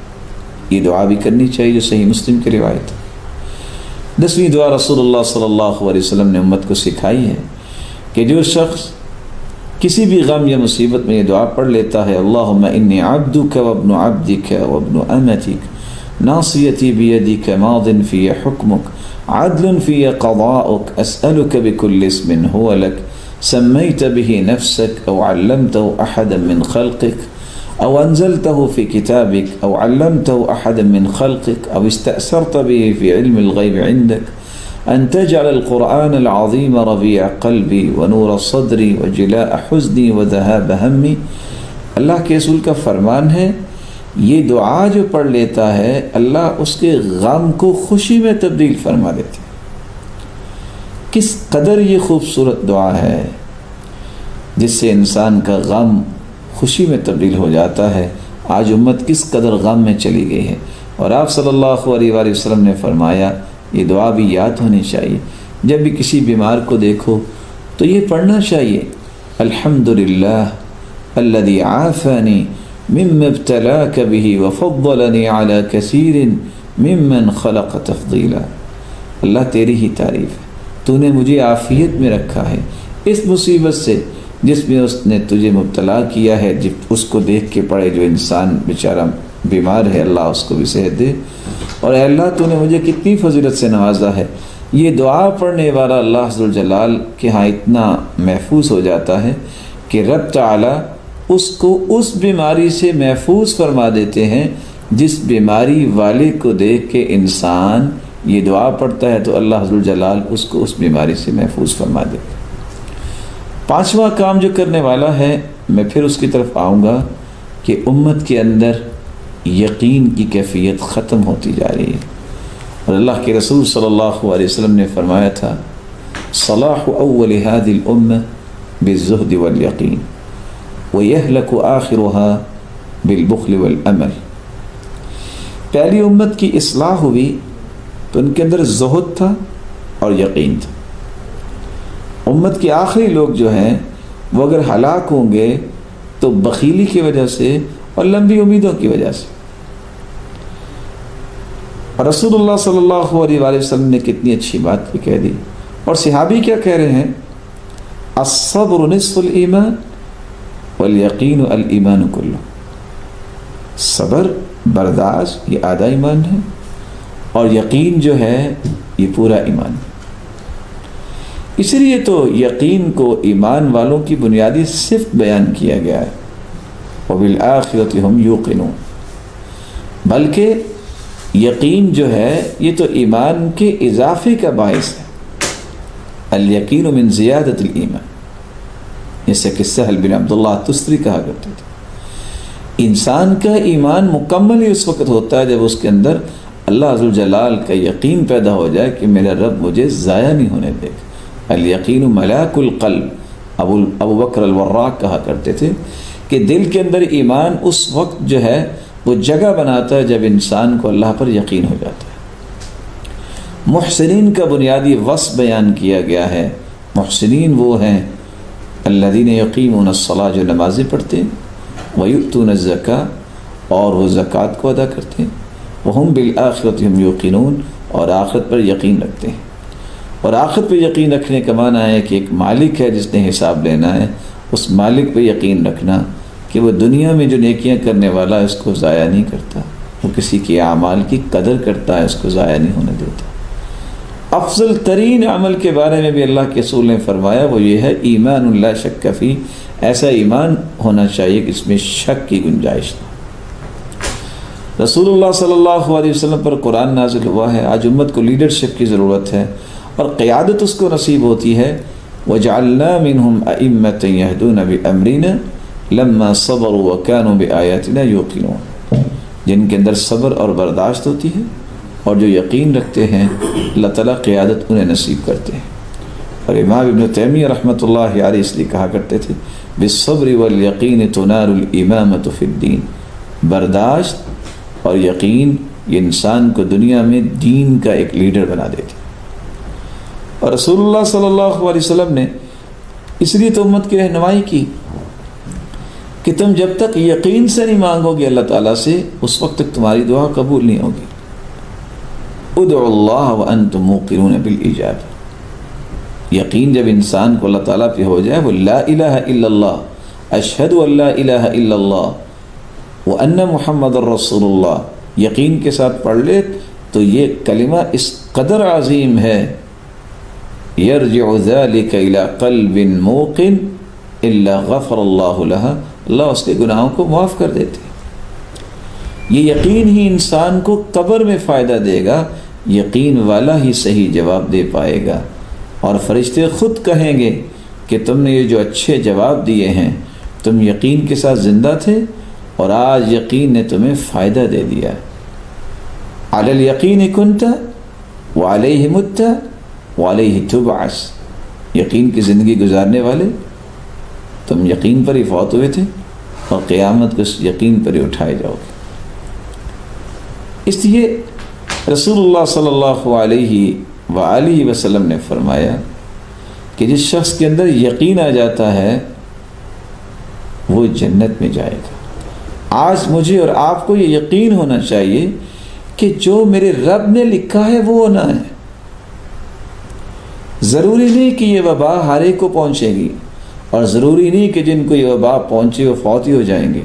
یہ دعا بھی کرنی چاہیے جو صحیح مسلم کی روایت ہے۔ 10ویں دعا رسول اللہ صلی اللہ علیہ وسلم نے امت کو سکھائی ہے کہ جو شخص کسی بھی غم یا مصیبت میں یہ دعا پڑھ لیتا ہے، اللہم انی عبدک وابن عبدک وابن امتک ناصیتی بیدک ماض فی حکمک عدل فی قضاؤک اسألک بکل اسم هو لک سمیت به نفسک او علمته احدا من خلقک او انزلته في كتابك او علمته احدا من خلقك او استأثرت به في علم الغيب عندك ان تجعل القرآن العظيم ربيع قلبي ونور صدري وجلاء حزني وذهاب همي۔ اللہ کے رسول کا فرمان ہے، یہ دعا جو پڑھ لیتا ہے اللہ اس کے غم کو خوشی میں تبدیل فرما دیتے ہیں۔ کس قدر یہ خوبصورت دعا ہے جس سے انسان کا غم خوشی میں تبدیل ہو جاتا ہے۔ آج امت کس قدر غم میں چلی گئی ہے، اور آپ صلی اللہ علیہ وآلہ وسلم نے فرمایا یہ دعا بھی یاد ہونی چاہیے، جب بھی کسی بیمار کو دیکھو تو یہ پڑھنا چاہیے، الحمدللہ الذی عافانی مما ابتلاک به وفضلنی علی کثیر ممن خلق تفضیلا، اللہ تیری ہی تعریف ہے، تو نے مجھے عافیت میں رکھا ہے اس مصیبت سے جس میں اس نے تجھے مبتلا کیا ہے۔ جب اس کو دیکھ کے پڑھے جو انسان بیچارہ بیمار ہے اللہ اس کو بھی صحت دے، اور اے اللہ تو نے مجھے کتنی فضیلت سے نوازا ہے۔ یہ دعا پڑھنے والا اللہ ذوالجلال کے ہاں اتنا محفوظ ہو جاتا ہے کہ رب تعالی اس کو اس بیماری سے محفوظ فرما دیتے ہیں جس بیماری والے کو دیکھ کے انسان یہ دعا پڑھتا ہے تو اللہ ذوالجلال اس کو اس بیماری سے محفوظ فرما دیتے ہیں۔ 5واں کام جو کرنے والا ہے، میں پھر اس کی طرف آؤں گا کہ امت کے اندر یقین کی کیفیت ختم ہوتی جا رہی ہے، اور اللہ کے رسول صلی اللہ علیہ وسلم نے فرمایا تھا صلاح اول هذه الامه بالزہد والیقین ویہلک آخرها بالبخل والامل، پہلی امت کی اصلاح ہوئی تو ان کے اندر زہد تھا اور یقین تھا. امت کے آخری لوگ جو ہیں وہ اگر ہلاک ہوں گے تو بخیلی کی وجہ سے اور لمبی امیدوں کی وجہ سے. اور رسول اللہ صلی اللہ علیہ وآلہ وسلم نے کتنی اچھی بات بھی کہہ دی. اور صحابی کیا کہہ رہے ہیں؟ الصبر نصف الایمان والیقین الایمان کلہ. صبر، برداشت یہ آدھا ایمان ہے، اور یقین جو ہے یہ پورا ایمان ہے. اس لیے تو یقین کو ایمان والوں کی بنیادی صفت بیان کیا گیا ہے. وبالآخرۃ ہم یوقنون. بلکہ یقین جو ہے یہ تو ایمان کے اضافے کا باعث ہے. الیقین من زیادت الایمان، جیسے کہ سہل بن عبداللہ تستری کہا کرتے تھے. انسان کا ایمان مکمل ہی اس وقت ہوتا ہے جب اس کے اندر اللہ عز و جلال کا یقین پیدا ہو جائے کہ میرا رب مجھے ضائع نہیں ہونے دے گا. الیقین ملاک القلب. ابو بکر الوراق کہا کرتے تھے کہ دل کے اندر ایمان اس وقت جو ہے وہ جگہ بناتا ہے جب انسان کو اللہ پر یقین ہو جاتا ہے. محسنین کا بنیادی وصف بیان کیا گیا ہے. محسنین وہ ہیں الذین یقیمون الصلاۃ، جو نمازیں پڑھتے ہیں، ویؤتون الزکاۃ، اور وہ زکوٰۃ کو ادا کرتے ہیں، وہم بالآخرۃ ہم یوقنون، اور آخرت پر یقین رکھتے ہیں. اور آخرت پہ یقین رکھنے کا معنی ہے کہ ایک مالک ہے جس نے حساب لینا ہے، اس مالک پہ یقین رکھنا کہ وہ دنیا میں جو نیکیاں کرنے والا ہے اس کو ضائع نہیں کرتا، وہ کسی کے اعمال کی قدر کرتا ہے، اس کو ضائع نہیں ہونے دیتا. افضل ترین عمل کے بارے میں بھی اللہ کے رسول نے فرمایا وہ یہ ہے ایمان لا شک فی. ایسا ایمان ہونا چاہیے کہ اس میں شک کی گنجائش نہ. رسول اللہ صلی اللہ علیہ وسلم پر قرآن نازل ہوا ہے. آج امت کو لیڈرشپ کی ضرورت ہے اور قیادت اس کو نصیب ہوتی ہے. وَجَعَلْنَا مِنْهُمْ أَئِمَّةً يَهْدُونَ بِأَمْرِنَا لَمَّا صَبَرُوا وَكَانُوا بِآيَاتِنَا يُوقِنُونَ. جن کے اندر صبر اور برداشت ہوتی ہے اور جو یقین رکھتے ہیں اللہ تعالیٰ قیادت انہیں نصیب کرتے ہیں. اور امام ابن تیمیہ رحمۃ اللہ علیہ اس لیے کہا کرتے تھے بالصبر والیقین تنال الامامۃ فی الدین. برداشت اور یقین یہ انسان کو دنیا میں دین کا ایک لیڈر بنا دیتے. اور رسول اللہ صلی اللہ علیہ وسلم نے اس لیے تو امت کی رہنمائی کی کہ تم جب تک یقین سے نہیں مانگو گے اللہ تعالیٰ سے اس وقت تک تمہاری دعا قبول نہیں ہوگی. ادعوا اللہ وانتم موقنون بالاجابہ. یقین جب انسان کو اللہ تعالیٰ پہ ہو جائے وہ لا الہ الا اللہ، اشہد ان لا الہ الا اللہ وان محمد الرسول اللہ یقین کے ساتھ پڑھ لے تو یہ کلمہ اس قدر عظیم ہے. یرجع ذلک الی قلب موقن الا غفر اللہ لها. اللہ اس کے گناہوں کو معاف کر دیتے. یہ یقین ہی انسان کو قبر میں فائدہ دے گا. یقین والا ہی صحیح جواب دے پائے گا. اور فرشتے خود کہیں گے کہ تم نے یہ جو اچھے جواب دیے ہیں تم یقین کے ساتھ زندہ تھے اور آج یقین نے تمہیں فائدہ دے دیا. علی الیقین کنت وعلیہ مت وعلیہ تبعث. یقین کی زندگی گزارنے والے تم یقین پر ہی فوت ہوئے تھے اور قیامت کو اس یقین پر ہی اٹھائے جاؤ گے. اس لیے رسول اللہ صلی اللہ علیہ وآلہ وسلم نے فرمایا کہ جس شخص کے اندر یقین آ جاتا ہے وہ جنت میں جائے گا. آج مجھے اور آپ کو یہ یقین ہونا چاہیے کہ جو میرے رب نے لکھا ہے وہ ہونا ہے. ضروری نہیں کہ یہ وبا ہر ایک کو پہنچے گی، اور ضروری نہیں کہ جن کو یہ وبا پہنچے وہ فوت ہی ہو جائیں گے،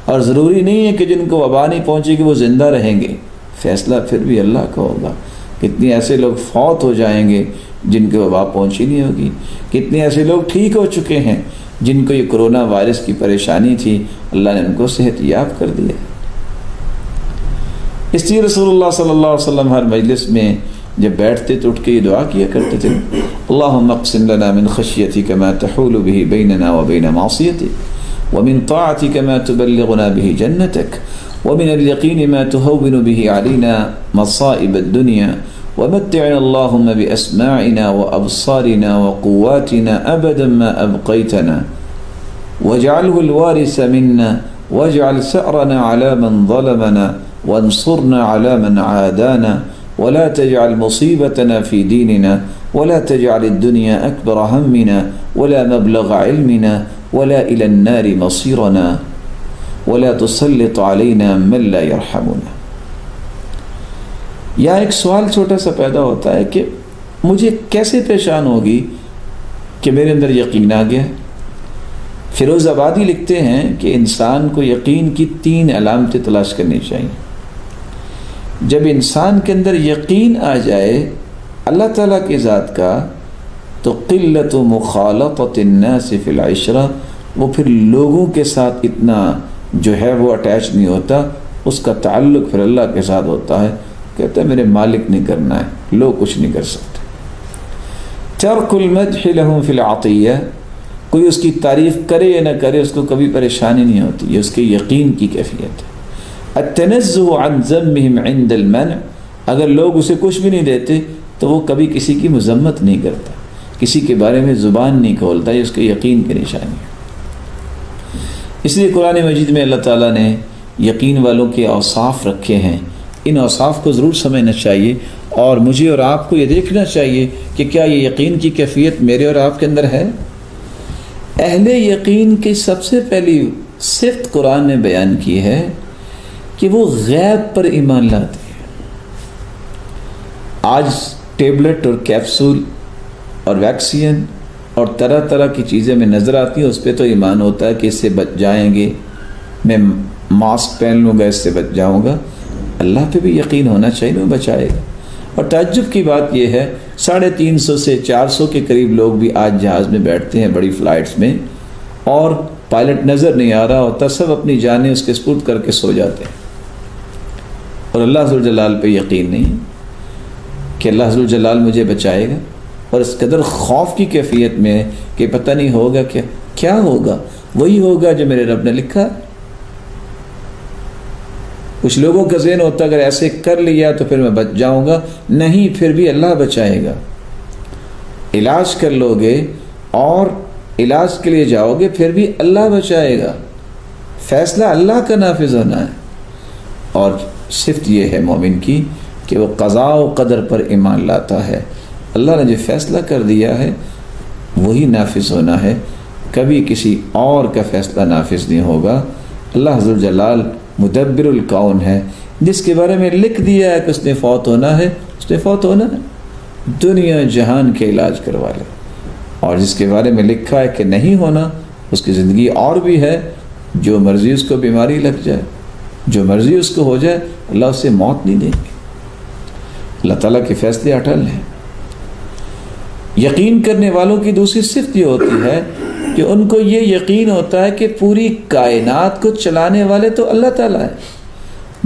اور ضروری نہیں ہے کہ جن کو وبا نہیں پہنچے گی وہ زندہ رہیں گے. فیصلہ پھر بھی اللہ کا ہوگا. کتنے ایسے لوگ فوت ہو جائیں گے جن کو وبا پہنچی نہیں ہوگی. کتنے ایسے لوگ ٹھیک ہو چکے ہیں جن کو یہ کرونا وائرس کی پریشانی تھی اللہ نے ان کو صحت یاب کر دیا. اس لیے رسول اللہ صلی اللہ علیہ وسلم ہر مجلس میں جب بیٹھتے تو اٹھ کے یہ دعا کیا کرتے تھے اللہم اقسم لنا من خشیتک ما تحول به بیننا وبین معصیتک ومن طاعتک ما تبلغنا به جنتک ومن اليقین ما تهون به علينا مصائب الدنيا ومتعنا اللهم بأسماعنا وأبصارنا وقواتنا أبدا ما أبقيتنا واجعله الوارث منا واجعل ثأرنا على من ظلمنا وانصرنا على من عادانا ولا تجعل مصيبتنا في ديننا ولا تجعل الدنيا أكبر همنا ولا مبلغ علمنا ولا إلى النار مصيرنا ولا تسلط علينا من لا يرحمنا. یہاں ایک سوال چھوٹا سا پیدا ہوتا ہے کہ مجھے کیسے پہچان ہوگی کہ میرے اندر یقین آ گیا. فیروز آبادی لکھتے ہیں کہ انسان کو یقین کی 3 علامتیں تلاش کرنی چاہیے. جب انسان کے اندر یقین آ جائے اللہ تعالیٰ کی ذات کا تو قلت مخالطۃ الناس فی العشرہ، وہ پھر لوگوں کے ساتھ اتنا جو ہے وہ اٹیچ نہیں ہوتا، اس کا تعلق پھر اللہ کے ساتھ ہوتا ہے. کہتا ہے میرے مالک نے کرنا ہے، لوگ کچھ نہیں کر سکتے. ترک المدح لهم فی العطیہ، کوئی اس کی تعریف کرے یا نہ کرے اس کو کبھی پریشانی نہیں ہوتی، یہ اس کے یقین کی کیفیت ہے. التنزہ عن ذمهم عند المنع، اگر لوگ اسے کچھ بھی نہیں دیتے تو وہ کبھی کسی کی مذمت نہیں کرتا، کسی کے بارے میں زبان نہیں کھولتا، یہ اس کے یقین کی نشانی ہے. اس لیے قرآن مجید میں اللہ تعالیٰ نے یقین والوں کے اوصاف رکھے ہیں. ان اوصاف کو ضرور سمجھنا چاہیے اور مجھے اور آپ کو یہ دیکھنا چاہیے کہ کیا یہ یقین کی کیفیت میرے اور آپ کے اندر ہے. اہل یقین کی سب سے پہلی صفت قرآن نے بیان کی ہے کہ وہ غیب پر ایمان لاتے ہیں. آج ٹیبلٹ اور کیپسول اور ویکسین اور طرح طرح کی چیزیں میں نظر آتی ہیں، اس پہ تو ایمان ہوتا ہے کہ اس سے بچ جائیں گے، میں ماسک پہن لوں گا اس سے بچ جاؤں گا. اللہ پہ بھی یقین ہونا چاہیے، وہ بچائے گا. اور تعجب کی بات یہ ہے 350 سے 400 کے قریب لوگ بھی آج جہاز میں بیٹھتے ہیں بڑی فلائٹس میں، اور پائلٹ نظر نہیں آ رہا ہوتا، سب اپنی جانیں اس کے سپرد کر کے سو جاتے ہیں. اور اللہ ذوالجلال پہ یقین نہیں کہ اللہ ذوالجلال مجھے بچائے گا، اور اس قدر خوف کی کیفیت میں کہ پتہ نہیں ہوگا کیا ہوگا، وہی ہوگا جو میرے رب نے لکھا. کچھ لوگوں کا ذہن ہوتا ہے اگر ایسے کر لیا تو پھر میں بچ جاؤں گا، نہیں، پھر بھی اللہ بچائے گا. علاج کر لو گے اور علاج کے لیے جاؤ گے پھر بھی اللہ بچائے گا. فیصلہ اللہ کا نافذ ہونا ہے. اور صفت یہ ہے مومن کی کہ وہ قضاء و قدر پر ایمان لاتا ہے. اللہ نے جو فیصلہ کر دیا ہے وہی نافذ ہونا ہے، کبھی کسی اور کا فیصلہ نافذ نہیں ہوگا. اللہ ذوالجلال مدبر الکون ہے، جس کے بارے میں لکھ دیا ہے کہ اس نے فوت ہونا ہے، اس نے فوت ہونا ہے. دنیا جہان کے علاج کروا لے. اور جس کے بارے میں لکھا ہے کہ نہیں ہونا، اس کی زندگی اور بھی ہے، جو مرضی اس کو بیماری لگ جائے، جو مرضی اس کو ہو جائے، اللہ اسے موت نہیں دیں گے. اللہ تعالیٰ کے فیصلے اٹل ہیں. یقین کرنے والوں کی دوسری صفت یہ ہوتی ہے کہ ان کو یہ یقین ہوتا ہے کہ پوری کائنات کو چلانے والے تو اللہ تعالیٰ ہے.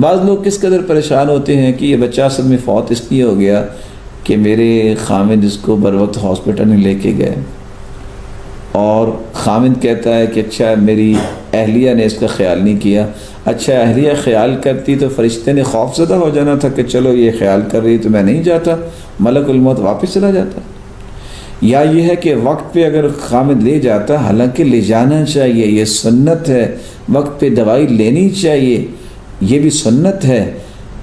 بعض لوگ کس قدر پریشان ہوتے ہیں کہ یہ بچہ اصل میں فوت اس لیے ہو گیا کہ میرے خامد اس کو بر وقت ہاسپٹل میں لے کے گئے، اور خامد کہتا ہے کہ اچھا میری اہلیہ نے اس کا خیال نہیں کیا. اچھا اہلیہ خیال کرتی تو فرشتے نے خوف زدہ ہو جانا تھا کہ چلو یہ خیال کر رہی تو میں نہیں جاتا، ملک الموت واپس چلا جاتا. یا یہ ہے کہ وقت پہ اگر خامد لے جاتا، حالانکہ لے جانا چاہیے، یہ سنت ہے، وقت پہ دوائی لینی چاہیے، یہ بھی سنت ہے.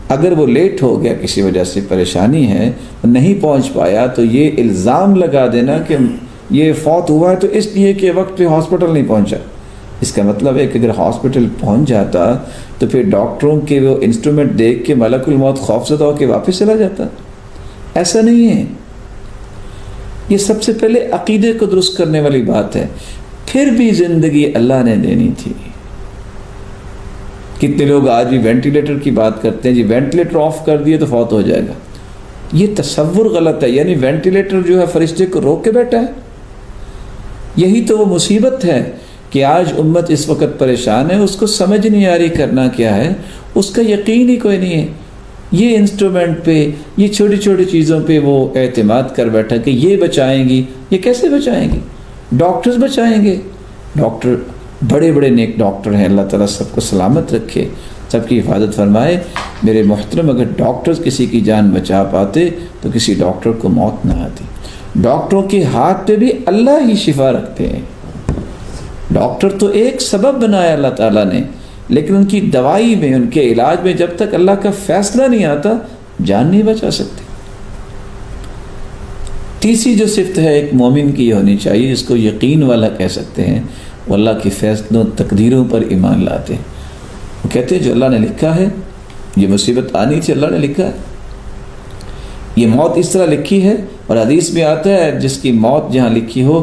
اگر وہ لیٹ ہو گیا کسی وجہ سے پریشانی ہے، نہیں پہنچ پایا، تو یہ الزام لگا دینا کہ یہ فوت ہوا ہے تو اس لیے کہ وقت پہ ہاسپٹل نہیں پہنچا. اس کا مطلب ہے کہ اگر ہاسپٹل پہنچ جاتا تو پھر ڈاکٹروں کے وہ انسٹرومنٹ دیکھ کے ملک الموت خوف زدہ ہو کے واپس چلا جاتا. ایسا نہیں ہے. یہ سب سے پہلے عقیدے کو درست کرنے والی بات ہے. پھر بھی زندگی اللہ نے دینی تھی. کتنے لوگ آج بھی وینٹیلیٹر کی بات کرتے ہیں، جی وینٹیلیٹر آف کر دیے تو فوت ہو جائے گا. یہ تصور غلط ہے. یعنی وینٹیلیٹر جو ہے فرشتے کو روک کے بیٹھا ہے. یہی تو وہ مصیبت ہے کہ آج امت اس وقت پریشان ہے، اس کو سمجھ نہیں آ رہی کرنا کیا ہے، اس کا یقین ہی کوئی نہیں ہے. یہ انسٹرومنٹ پہ، یہ چھوٹی چھوٹی چیزوں پہ وہ اعتماد کر بیٹھا کہ یہ بچائیں گی. یہ کیسے بچائیں گی؟ ڈاکٹرز بچائیں گے. ڈاکٹر بڑے بڑے نیک ڈاکٹر ہیں، اللہ تعالیٰ سب کو سلامت رکھے، سب کی حفاظت فرمائے. میرے محترم، اگر ڈاکٹرز کسی کی جان بچا پاتے تو کسی ڈاکٹر کو موت نہ آتی. ڈاکٹروں کے ہاتھ پہ بھی اللہ ہی شفا رکھتے ہیں. ڈاکٹر تو ایک سبب بنایا اللہ تعالیٰ نے لیکن ان کی دوائی میں، ان کے علاج میں جب تک اللہ کا فیصلہ نہیں آتا جان نہیں بچا سکتے۔ تیسری جو صفت ہے ایک مومن کی یہ ہونی چاہیے، جس کو یقین والا کہہ سکتے ہیں، وہ اللہ کی فیصلوں تقدیروں پر ایمان لاتے ہیں۔ وہ کہتے ہیں جو اللہ نے لکھا ہے، یہ مصیبت آنی تھی، اللہ نے لکھا ہے، یہ موت اس طرح لکھی ہے۔ اور حدیث میں آتا ہے جس کی موت جہاں لکھی ہو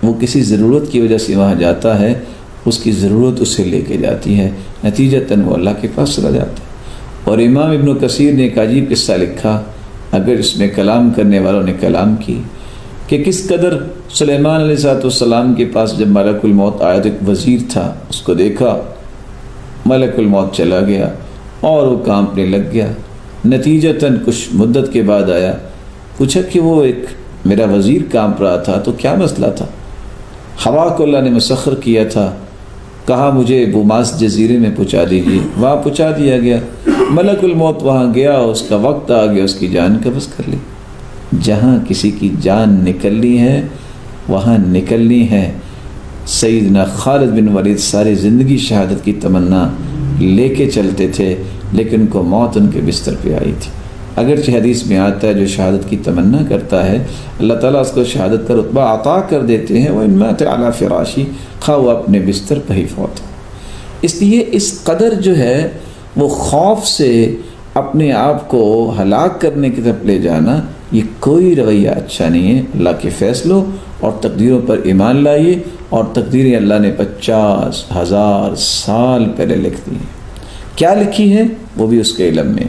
وہ کسی ضرورت کی وجہ سے وہاں جاتا ہے، اس کی ضرورت اسے لے کے جاتی ہے، نتیجتاً وہ اللہ کے پاس چلا جاتا ہے۔ اور امام ابن کثیر نے ایک عجیب قصہ لکھا، اگر اس میں کلام کرنے والوں نے کلام کی، کہ کس قدر سلیمان علیہ السلام کے پاس جب ملک الموت آیا تو ایک وزیر تھا، اس کو دیکھا ملک الموت چلا گیا اور وہ کانپنے لگ گیا۔ نتیجتاً کچھ مدت کے بعد آیا، پوچھا کہ وہ ایک میرا وزیر کانپ رہا تھا تو کیا مسئلہ تھا؟ ہوا کو اللہ نے مسخر کیا تھا، کہا مجھے بوماس جزیرے میں پہنچا دیجیے، وہاں پہنچا دیا گیا، ملک الموت وہاں گیا، اس کا وقت آ گیا، اس کی جان قبض کر لی۔ جہاں کسی کی جان نکلنی ہے وہاں نکلنی ہے۔ سیدنا خالد بن ولید ساری زندگی شہادت کی تمنا لے کے چلتے تھے، لیکن ان کو موت ان کے بستر پہ آئی تھی۔ اگرچہ حدیث میں آتا ہے جو شہادت کی تمنا کرتا ہے اللہ تعالیٰ اس کو شہادت کا رتبہ عطا کر دیتے ہیں، وَإِن مَاتَ عَلَىٰ فِرَاشِهِ، خواہ وہ اپنے بستر پہ ہی فوت ہو۔ اس لیے اس قدر جو ہے وہ خوف سے اپنے آپ کو ہلاک کرنے کی طرف لے جانا، یہ کوئی رویہ اچھا نہیں ہے۔ اللہ کے فیصلوں اور تقدیروں پر ایمان لائیے، اور تقدیریں اللہ نے 50,000 سال پہلے لکھ دی ہیں۔ کیا لکھی ہے وہ بھی اس کے علم میں۔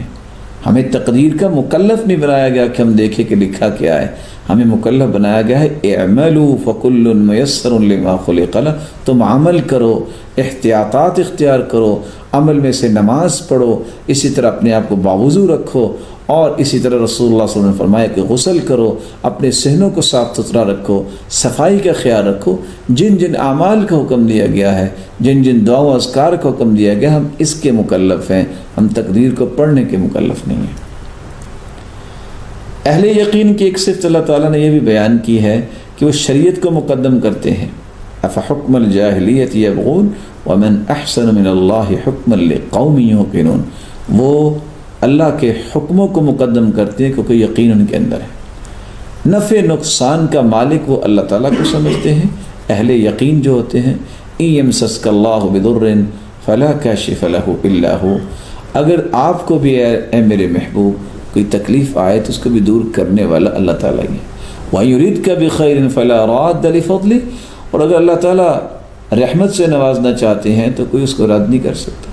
ہمیں تقدیر کا مکلف نہیں بنایا گیا کہ ہم دیکھیں کہ لکھا کیا ہے، ہمیں مکلف بنایا گیا ہے اعملوا فکل میسر لما خلق لہ، تم عمل کرو، احتیاطات اختیار کرو، عمل میں سے نماز پڑھو، اسی طرح اپنے آپ کو باوضو رکھو، اور اسی طرح رسول اللہ صلی اللہ علیہ وسلم نے فرمایا کہ غسل کرو، اپنے صحنوں کو صاف ستھرا رکھو، صفائی کا خیال رکھو۔ جن جن اعمال کا حکم دیا گیا ہے، جن جن دعا و اذکار کا حکم دیا گیا، ہم اس کے مکلف ہیں، ہم تقدیر کو پڑھنے کے مکلف نہیں ہیں۔ اہل یقین کی ایک صفت اللہ تعالیٰ نے یہ بھی بیان کی ہے کہ وہ شریعت کو مقدم کرتے ہیں۔ افحکم الجاہلیت یبغون ومن احسن من اللہ حکما لقوم یوقنون، وہ اللہ کے حکموں کو مقدم کرتے ہیں کیونکہ یقین ان کے اندر ہے۔ نفع نقصان کا مالک وہ اللہ تعالیٰ کو سمجھتے ہیں۔ اہل یقین جو ہوتے ہیں ان یمسسک اللہ بضر فلا کاشف لہ الا ہو، اگر آپ کو بھی اے میرے محبوب کوئی تکلیف آئے تو اس کو بھی دور کرنے والا اللہ تعالیٰ ہی ہے۔ وَيُرِدْكَ بِخَيْرٍ فَلَا رَادَّ لِفَضْلِهِ، اور اگر اللہ تعالیٰ رحمت سے نوازنا چاہتے ہیں تو کوئی اس کو رد نہیں کر سکتا۔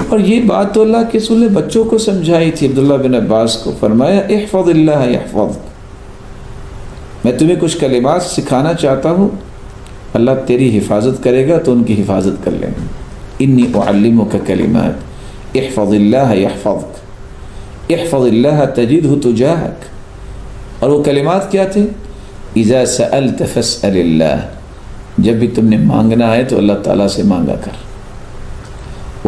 اور یہ بات تو اللہ کے رسول نے بچوں کو سمجھائی تھی، عبداللہ بن عباس کو فرمایا احفظ اللہ یحفظک، میں تمہیں کچھ کلمات سکھانا چاہتا ہوں، اللہ تیری حفاظت کرے گا تو ان کی حفاظت کر لیں۔ انی اعلمک کلمات احفظ اللہ یحفظک، احفظ اللہ تجدہ تجاہک۔ اور وہ کلمات کیا تھے؟ اذا سألت فاسأل اللہ، جب بھی تم نے مانگنا ہے تو اللہ تعالیٰ سے مانگا کر۔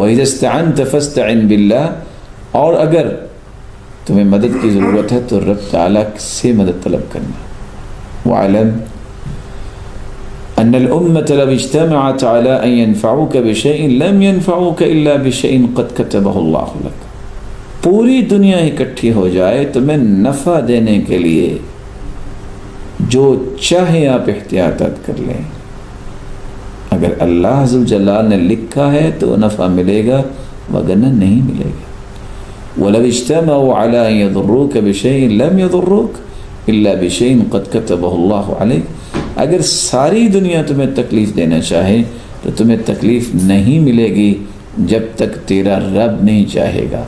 وَإِذَا اسْتَعَنْتَ فَاسْتَعِنْ بِاللَّهِ، اور اگر تمہیں مدد کی ضرورت ہے تو رب تعالیٰ سے مدد طلب کرنا۔ وَعَلَمْ أَنَّ الْأُمَّةَ لَوْ اجْتَمَعَتْ عَلَىٰ أَن يَنْفَعُوكَ بِشَيْءٍ لَمْ يَنْفَعُوكَ إِلَّا بِشَيْءٍ قَدْ كَتَبَهُ اللَّهُ لَكَ، پوری دنیا اکٹھی ہو جائے تمہیں نفع دینے کے لیے، جو چاہے آپ احتیاطات کر لیں، اگر اللہ عز و جلال نے لکھا ہے تو نفع ملے گا وگرنہ نہیں ملے گا۔ وَلَوْ اجْتَمَعُوا عَلَىٰ أَن يَضُرُّوكَ بِشَيْءٍ لَمْ يَضُرُّوكَ إِلَّا بِشَيْءٍ قَدْ كَتَبَهُ اللَّهُ عَلَيْكَ، اگر ساری دنیا تمہیں تکلیف دینا چاہے تو تمہیں تکلیف نہیں ملے گی جب تک تیرا رب نہیں چاہے گا۔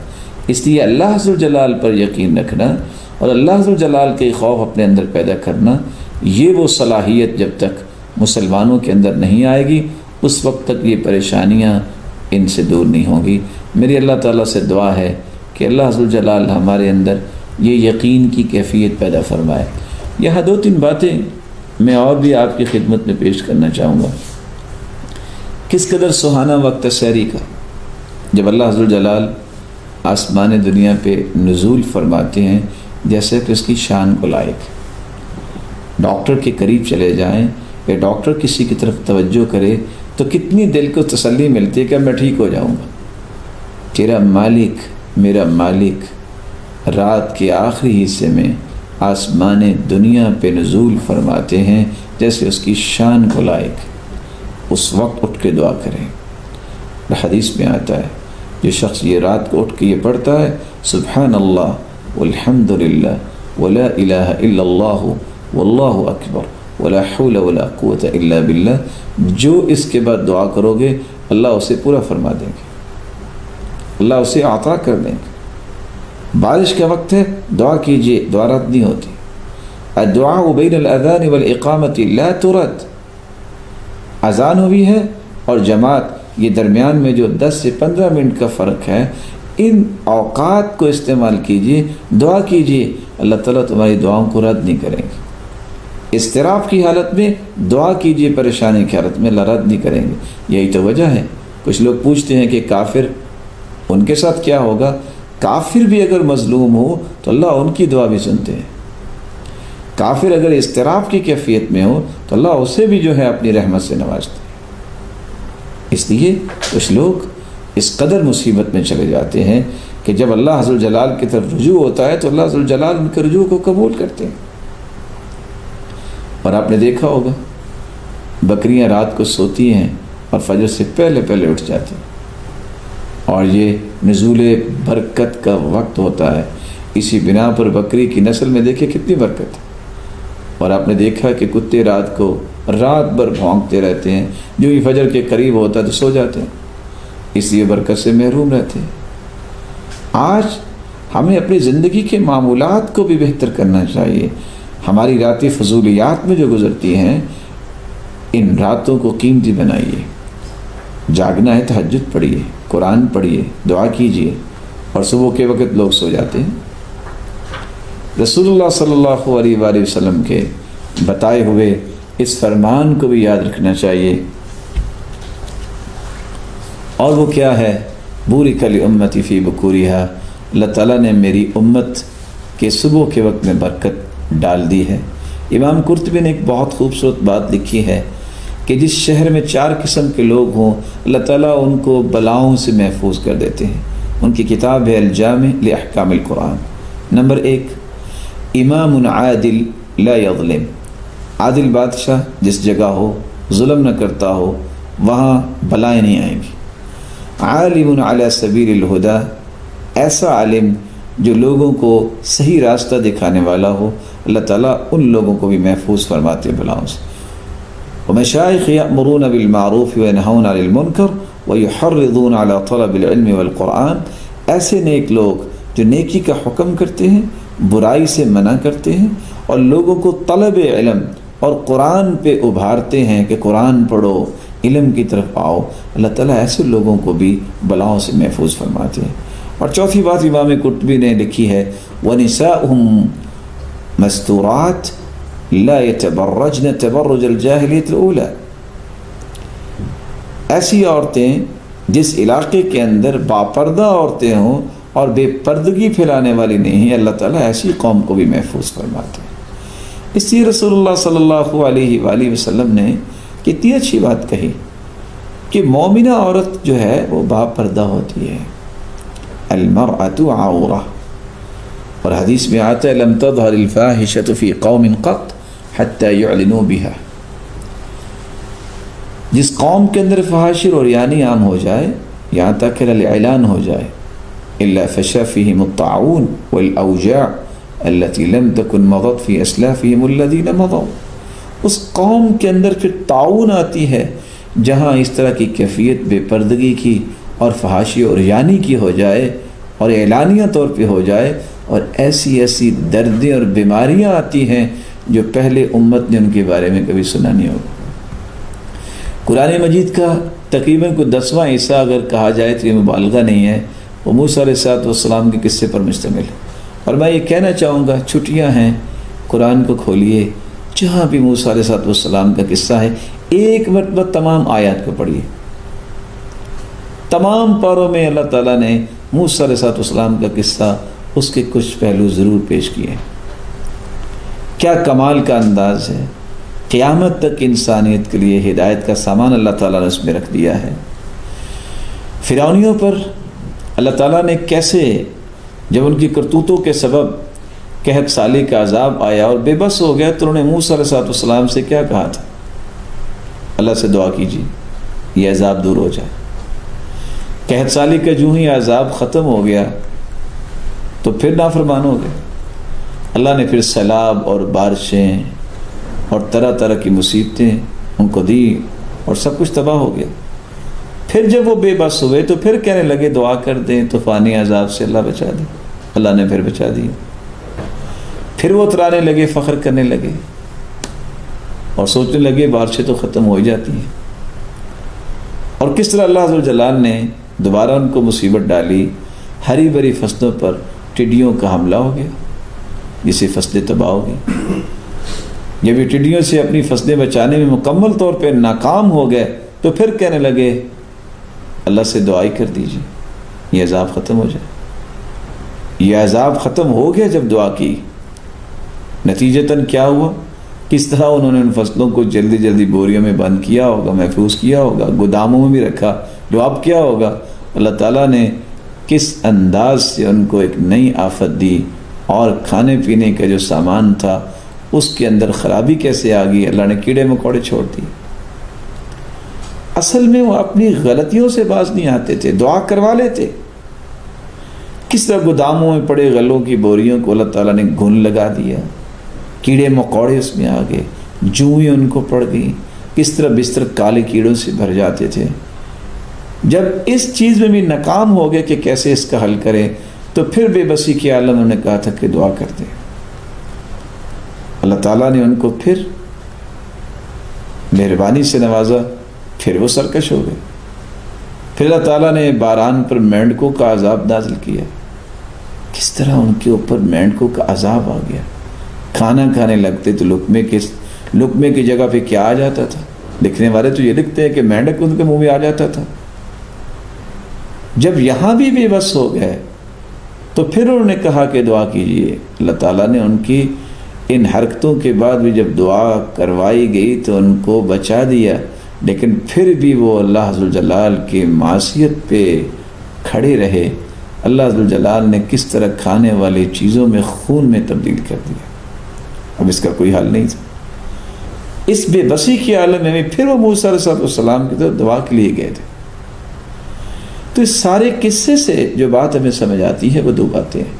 اس لیے اللہ عز و جلال پر یقین رکھنا اور اللہ عز و جلال کے خوف اپنے اندر پیدا کرنا، یہ وہ صلاحیت جب تک مسلمانوں کے اندر نہیں آئے گی اس وقت تک یہ پریشانیاں ان سے دور نہیں ہوں گی۔ میری اللہ تعالیٰ سے دعا ہے کہ اللہ عز و جلال ہمارے اندر یہ یقین کی کیفیت پیدا فرمائے۔ یہاں دو تین باتیں میں اور بھی آپ کی خدمت میں پیش کرنا چاہوں گا۔ کس قدر سہانا وقت سحری کا، جب اللہ عز و جلال آسمان دنیا پہ نزول فرماتے ہیں جیسے کہ اس کی شان کو لائق۔ ڈاکٹر کے قریب چلے جائیں یا ڈاکٹر کسی کی طرف توجہ کرے تو کتنی دل کو تسلی ملتی ہے کہ میں ٹھیک ہو جاؤں گا۔ تیرا مالک، میرا مالک رات کے آخری حصے میں آسمان دنیا پہ نزول فرماتے ہیں جیسے اس کی شان کو لائق، اس وقت اٹھ کے دعا کریں۔ حدیث میں آتا ہے جو شخص یہ رات کو اٹھ کے یہ پڑھتا ہے سبحان اللہ والحمد للہ ولا الہ الا اللہ واللہ اکبر ولا حول ولا قوت الا باللہ، جو اس کے بعد دعا کرو گے اللہ اسے پورا فرما دیں گے، اللہ اسے عطا کر دیں گے۔ بارش کا وقت ہے، دعا کیجئے، دعا رد نہیں ہوتی۔ الدعاء بین الاذان والاقامت لا ترد، اذان ہوئی ہے اور جماعت، یہ درمیان میں جو 10 سے 15 منٹ کا فرق ہے، ان اوقات کو استعمال کیجئے، دعا کیجئے، اللہ تعالیٰ تمہاری دعاؤں کو رد نہیں کریں گے۔ اضطراب کی حالت میں دعا کیجئے، پریشانی کی حالت میں اللہ رد نہیں کریں گے۔ یہی تو وجہ ہے۔ کچھ لوگ پوچھتے ہیں کہ کافر، ان کے ساتھ کیا ہوگا؟ کافر بھی اگر مظلوم ہو تو اللہ ان کی دعا بھی سنتے ہیں۔ کافر اگر اضطراب کی کیفیت میں ہو تو اللہ اسے بھی جو ہے اپنی رحمت سے نوازتے ہیں۔ اس لیے کچھ لوگ اس قدر مصیبت میں چلے جاتے ہیں کہ جب اللہ عز وجلال کی طرف رجوع ہوتا ہے تو اللہ عز وجلال ان کے رجوع کو قبول کرتے ہیں۔ اور آپ نے دیکھا ہوگا بکریاں رات کو سوتی ہیں اور فجر سے پہلے پہلے اٹھ جاتی ہیں، اور یہ نزول برکت کا وقت ہوتا ہے۔ اسی بنا پر بکری کی نسل میں دیکھیں کتنی برکت ہے۔ اور آپ نے دیکھا کہ کتے رات کو رات بھر بھونکتے رہتے ہیں، جو ہی فجر کے قریب ہوتا ہے تو سو جاتے ہیں، اس لیے برکت سے محروم رہتے ہیں۔ آج ہمیں اپنی زندگی کے معمولات کو بھی بہتر کرنا چاہیے۔ ہماری راتیں فضولیات میں جو گزرتی ہیں، ان راتوں کو قیمتی بنائیے۔ جاگنا ہے تہجد پڑھیے، قرآن پڑھیے، دعا کیجیے، اور صبح کے وقت لوگ سو جاتے ہیں۔ رسول اللہ صلی اللہ علیہ وآلہ وسلم کے بتائے ہوئے اس فرمان کو بھی یاد رکھنا چاہیے، اور وہ کیا ہے؟ بورک لامتی فی بکورہا، اللہ تعالیٰ نے میری امت کے صبح کے وقت میں برکت ڈال دی ہے۔ امام قرطبی نے ایک بہت خوبصورت بات لکھی ہے کہ جس شہر میں 4 قسم کے لوگ ہوں اللہ تعالیٰ ان کو بلاؤں سے محفوظ کر دیتے ہیں۔ ان کی کتاب ہے الجامع لاحکام القرآن۔ نمبر 1، امام عادل لا یظلم، عادل بادشاہ جس جگہ ہو، ظلم نہ کرتا ہو، وہاں بلائیں نہیں آئیں گی۔ عالم علی سبیل الہدی، ایسا عالم جو لوگوں کو صحیح راستہ دکھانے والا ہو، اللہ تعالیٰ ان لوگوں کو بھی محفوظ فرماتے ہیں بلاؤں سے۔ ومشائخ یأمرون بالمعروف وینہون عن المنکر ویحرضون علی طلب العلم والقرآن، ایسے نیک لوگ جو نیکی کا حکم کرتے ہیں، برائی سے منع کرتے ہیں، اور لوگوں کو طلب علم اور قرآن پہ ابھارتے ہیں کہ قرآن پڑھو، علم کی طرف آؤ، اللہ تعالیٰ ایسے لوگوں کو بھی بلاؤں سے محفوظ فرماتے ہیں۔ اور چوتھی بات امام قرطبی نے لکھی ہے وَنِسَاؤُهُمْ مَسْتُورَاتٍ لَا يَتَبَرَّجْنَ تَبَرُّجَ الْجَاهِلِيَّةِ الْأُولَى، ایسی عورتیں جس علاقے کے اندر باپردہ عورتیں ہوں اور بے پردگی پھیلانے والی نہیں ہیں، اللہ تعالیٰ ایسی قوم کو بھی محفوظ فرماتے ہیں۔ اس لیے رسول اللہ صلی اللہ علیہ وآلہ وسلم نے کتنی اچھی بات کہی کہ مومنہ عورت جو ہے وہ باپردہ ہوتی ہے، المرأة عورہ، اور حدیث میں آتا ہے لم تظہر الفاحشة فی قوم قط حتی یعلنوا بها، جس قوم کے اندر فحاشی اور یعنی عام ہو جائے، یہاں تک کہ اعلان ہو جائے، الا فشا فیہم الطاعون والاوجاع التي لم تكن مضت في اسلافهم الذين مضوا، اس قوم کے اندر پھر طاعون آتی ہے جہاں اس طرح کی کیفیت بے پردگی کی اور فحاشی اور یعنی کی ہو جائے اور اعلانیہ طور پہ ہو جائے، اور ایسی ایسی دردیں اور بیماریاں آتی ہیں جو پہلے امت نے ان کے بارے میں کبھی سنا نہیں ہوگا۔ قرآن مجید کا تقریباً کوئی 10واں حصہ اگر کہا جائے تو یہ مبالغہ نہیں ہے، وہ موسیٰ علیہ السلام کے قصے پر مشتمل ہے۔ اور میں یہ کہنا چاہوں گا، چھٹیاں ہیں، قرآن کو کھولیے، جہاں بھی موسیٰ علیہ السلام کا قصہ ہے ایک مرتبہ تمام آیات کو پڑھیے۔ تمام پاروں میں اللہ تعالیٰ نے موسیٰ علیہ السلام کا قصہ، اس کے کچھ پہلو ضرور پیش کیے۔ کیا کمال کا انداز ہے، قیامت تک انسانیت کے لیے ہدایت کا سامان اللہ تعالیٰ نے اس میں رکھ دیا ہے۔ فرعونیوں پر اللہ تعالیٰ نے کیسے جب ان کی کرتوتوں کے سبب قحط سالی کا عذاب آیا اور بے بس ہو گیا تو انہوں نے موسیٰ علیہ السلام سے کیا کہا تھا؟ اللہ سے دعا کیجیے یہ عذاب دور ہو جائے۔ قحط سالی کا جو ہی عذاب ختم ہو گیا تو پھر نافرمان ہو گئے۔ اللہ نے پھر سیلاب اور بارشیں اور طرح طرح کی مصیبتیں ان کو دی اور سب کچھ تباہ ہو گیا۔ پھر جب وہ بے بس ہوئے تو پھر کہنے لگے دعا کر دیں طوفانی عذاب سے اللہ بچا دے۔ اللہ نے پھر بچا دیا۔ پھر وہ اترانے لگے، فخر کرنے لگے اور سوچنے لگے بارشیں تو ختم ہو ہی جاتی ہیں۔ اور کس طرح اللہ عز و جلال نے دوبارہ ان کو مصیبت ڈالی، ہری بھری فصلوں پر ٹڈیوں کا حملہ ہو گیا جس سے فصلیں تباہ ہو گئی۔ جب یہ ٹڈیوں سے اپنی فصلیں بچانے میں مکمل طور پہ ناکام ہو گئے تو پھر کہنے لگے اللہ سے دعائی کر دیجیے یہ عذاب ختم ہو جائے۔ یہ عذاب ختم ہو گیا جب دعا کی۔ نتیجتاً کیا ہوا؟ کس طرح انہوں نے ان فصلوں کو جلدی جلدی بوریوں میں بند کیا ہوگا، محفوظ کیا ہوگا، گوداموں میں بھی رکھا۔ جو اب کیا ہوگا؟ اللہ تعالیٰ نے کس انداز سے ان کو ایک نئی آفت دی، اور کھانے پینے کا جو سامان تھا اس کے اندر خرابی کیسے آ گئی، اللہ نے کیڑے مکوڑے چھوڑ دی۔ اصل میں وہ اپنی غلطیوں سے باز نہیں آتے تھے، دعا کروا لیتے۔ کس طرح گوداموں میں پڑے غلوں کی بوریوں کو اللہ تعالیٰ نے گھن لگا دیا، کیڑے مکوڑے اس میں آ گئے، جوئیں ان کو پڑ گئی، کس طرح بستر کالے کیڑوں سے بھر جاتے تھے۔ جب اس چیز میں بھی ناکام ہو گئے کہ کیسے اس کا حل کریں تو پھر بے بسی کے عالم انہوں نے کہا تھا کہ دعا کر دیں۔ اللہ تعالیٰ نے ان کو پھر مہربانی سے نوازا، پھر وہ سرکش ہو گئے۔ پھر اللہ تعالیٰ نے باران پر مینڈکوں کا عذاب نازل کیا۔ کس طرح ان کے اوپر مینڈکوں کا عذاب آ گیا، کھانا کھانے لگتے تو لقمے کی جگہ پہ کیا آ جاتا تھا؟ لکھنے والے تو یہ لکھتے ہیں کہ مینڈک ان کے منہ میں آ جاتا تھا۔ جب یہاں بھی بے بس ہو گئے تو پھر انہوں نے کہا کہ دعا کیجیے۔ اللہ تعالیٰ نے ان کی ان حرکتوں کے بعد بھی جب دعا کروائی گئی تو ان کو بچا دیا، لیکن پھر بھی وہ اللہ عز و جلال کی معصیت پہ کھڑے رہے۔ اللہ عز و جلال نے کس طرح کھانے والی چیزوں میں خون میں تبدیل کر دیا۔ اب اس کا کوئی حل نہیں تھا۔ اس بے بسی کے عالم میں پھر وہ موسیٰ علیہ السلام کی طرف دعا کے لیے گئے تھے۔ تو اس سارے قصے سے جو بات ہمیں سمجھ آتی ہے وہ دو باتیں ہیں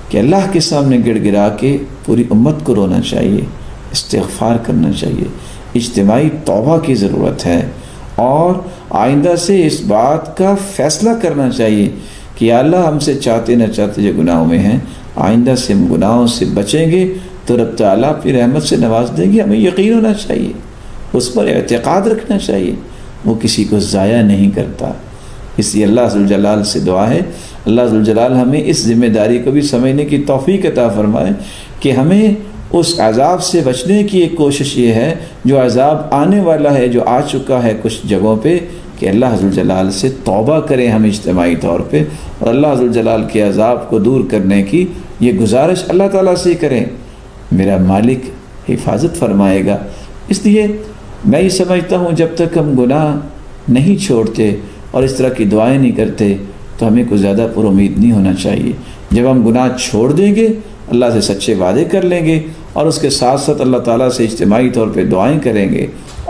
کہ اللہ کے سامنے گڑ گڑا کے پوری امت کو رونا چاہیے، استغفار کرنا چاہیے، اجتماعی توبہ کی ضرورت ہے، اور آئندہ سے اس بات کا فیصلہ کرنا چاہیے کہ یا اللہ ہم سے چاہتے نہ چاہتے جو گناہوں میں ہیں، آئندہ سے ہم گناہوں سے بچیں گے تو رب تعالیٰ اپنی رحمت سے نواز دیں گے۔ ہمیں یقین ہونا چاہیے، اس پر اعتقاد رکھنا چاہیے، وہ کسی کو ضائع نہیں کرتا۔ اس لیے اللہ عز و جلال سے دعا ہے اللہ عز و جلال ہمیں اس ذمہ داری کو بھی سمجھنے کی توفیق عطا فرمائے کہ ہمیں اس عذاب سے بچنے کی ایک کوشش یہ ہے جو عذاب آنے والا ہے، جو آ چکا ہے کچھ جگہوں پہ، کہ اللہ عز و جلال سے توبہ کریں ہم اجتماعی طور پہ، اور اللہ عز و جلال کے عذاب کو دور کرنے کی یہ گزارش اللہ تعالیٰ سے کریں۔ میرا مالک حفاظت فرمائے گا۔ اس لیے میں یہ سمجھتا ہوں جب تک ہم گناہ نہیں چھوڑتے اور اس طرح کی دعائیں نہیں کرتے تو ہمیں کوئی زیادہ پر امید نہیں ہونا چاہیے۔ جب ہم گناہ چھوڑ دیں گے، اللہ سے سچے وعدے کر لیں گے اور اس کے ساتھ ساتھ اللہ تعالیٰ سے اجتماعی طور پہ دعائیں کریں گے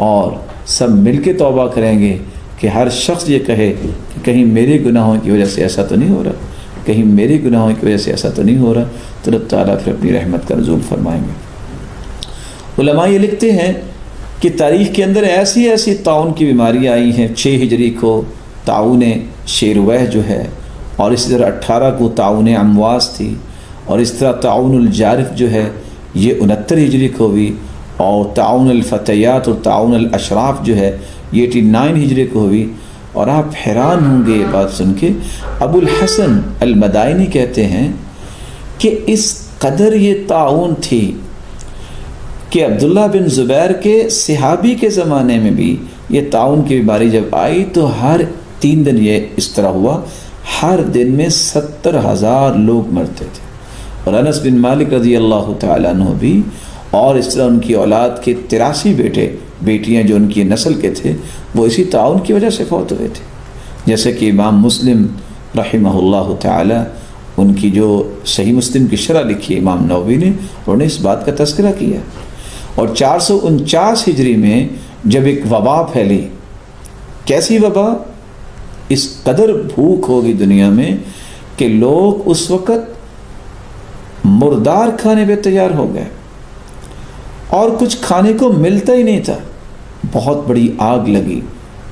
اور سب مل کے توبہ کریں گے کہ ہر شخص یہ کہے کہ کہیں میرے گناہوں کی وجہ سے ایسا تو نہیں ہو رہا، کہیں میرے گناہوں کی وجہ سے ایسا تو نہیں ہو رہا، تو رب تعالیٰ پھر اپنی رحمت کا نزول فرمائیں گے۔ علماء یہ لکھتے ہیں کہ تاریخ کے اندر ایسی ایسی طاعون کی بیماریاں آئی ہیں۔ 6 ہجری کو طاعون شیروہ جو ہے، اور اسی طرح 18 کو طاعون امواس تھی، اور اس طرح طاعون الجارف جو ہے یہ 69 ہجری کو ہوئی، اور طاعون الفتیات اور طاعون الاشراف جو ہے یہ 89 ہجری کو ہوئی۔ اور آپ حیران ہوں گے یہ بات سن کے، ابو الحسن المدائنی کہتے ہیں کہ اس قدر یہ طاعون تھی کہ عبداللہ بن زبیر کے صحابی کے زمانے میں بھی یہ طاعون کی بیماری جب آئی تو ہر 3 دن یہ اس طرح ہوا، ہر دن میں 70,000 لوگ مرتے تھے۔ اور انس بن مالک رضی اللہ تعالیٰ عنہ بھی اور اس طرح ان کی اولاد کے 83 بیٹے بیٹیاں جو ان کی نسل کے تھے وہ اسی تعاون کی وجہ سے فوت ہوئے تھے. جیسے کہ امام مسلم رحمہ اللہ تعالی ان کی جو صحیح مسلم کی شرح لکھی امام نووی نے، انہوں نے اس بات کا تذکرہ کیا. اور 449 ہجری میں جب ایک وبا پھیلی، کیسی وبا؟ اس قدر بھوک ہوگی دنیا میں کہ لوگ اس وقت مردار کھانے پہ تیار ہو گئے اور کچھ کھانے کو ملتا ہی نہیں تھا. بہت بڑی آگ لگی،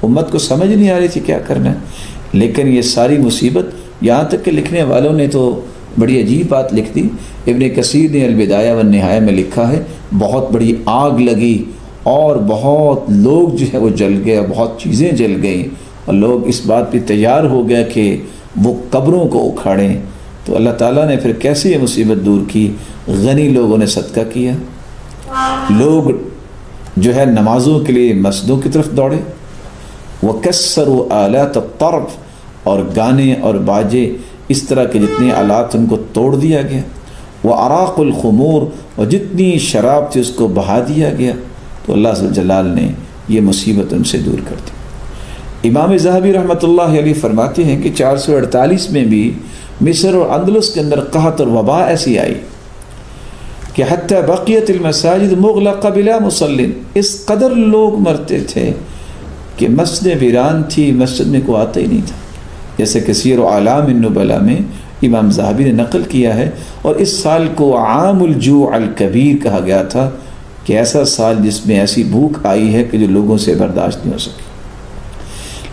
امت کو سمجھ نہیں آ رہی تھی کیا کرنا ہے. لیکن یہ ساری مصیبت، یہاں تک کہ لکھنے والوں نے تو بڑی عجیب بات لکھ دی. ابن کثیر نے البدایہ والنہایہ میں لکھا ہے بہت بڑی آگ لگی اور بہت لوگ جو ہے وہ جل گئے، بہت چیزیں جل گئیں اور لوگ اس بات پہ تیار ہو گیا کہ وہ قبروں کو اکھاڑیں. تو اللہ تعالیٰ نے پھر کیسے یہ مصیبت دور کی؟ غنی لوگوں نے صدقہ کیا، لوگ جو ہے نمازوں کے لیے مسجدوں کی طرف دوڑے. وَكَسَّرُوا آلَاتَ الطَّرْفِ، اور گانے اور باجے اس طرح کے جتنے آلات ان کو توڑ دیا گیا. وَأَرَاقُ الْخُمُورِ، اور جتنی شراب تھی اس کو بہا دیا گیا. تو اللہ ذو الجلال نے یہ مصیبت ان سے دور کر دی. امام ذہبی رحمۃ اللہ علیہ فرماتے ہیں کہ 448 میں بھی مصر اور اندلس کے اندر قحط اور وبا ایسی آئی کہ حتیٰ بقیت المساجد مغلقہ بلا مصلین، اس قدر لوگ مرتے تھے کہ مسجد ویران تھی، مسجد میں کوئی آتا ہی نہیں تھا. جیسے کہ سیر اعلام النبلاء میں امام ذہبی نے نقل کیا ہے. اور اس سال کو عام الجوع الکبیر کہا گیا تھا کہ ایسا سال جس میں ایسی بھوک آئی ہے کہ جو لوگوں سے برداشت نہیں ہو سکی.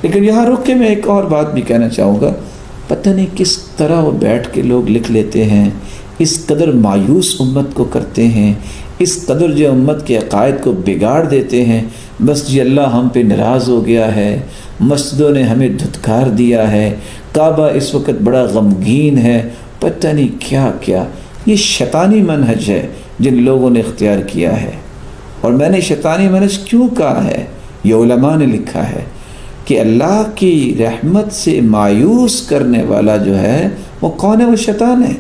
لیکن یہاں رک کے میں ایک اور بات بھی کہنا چاہوں گا. پتہ نہیں کس طرح وہ بیٹھ کے لوگ لکھ لیتے ہیں، اس قدر مایوس امت کو کرتے ہیں، اس قدر جو امت کے عقائد کو بگاڑ دیتے ہیں. بس جی اللہ ہم پہ ناراض ہو گیا ہے، مسجدوں نے ہمیں دھتکار دیا ہے، کعبہ اس وقت بڑا غمگین ہے، پتہ نہیں کیا کیا. یہ شیطانی منہج ہے جن لوگوں نے اختیار کیا ہے. اور میں نے شیطانی منہج کیوں کہا ہے؟ یہ علماء نے لکھا ہے کہ اللہ کی رحمت سے مایوس کرنے والا جو ہے وہ کون ہے؟ وہ شیطان ہے.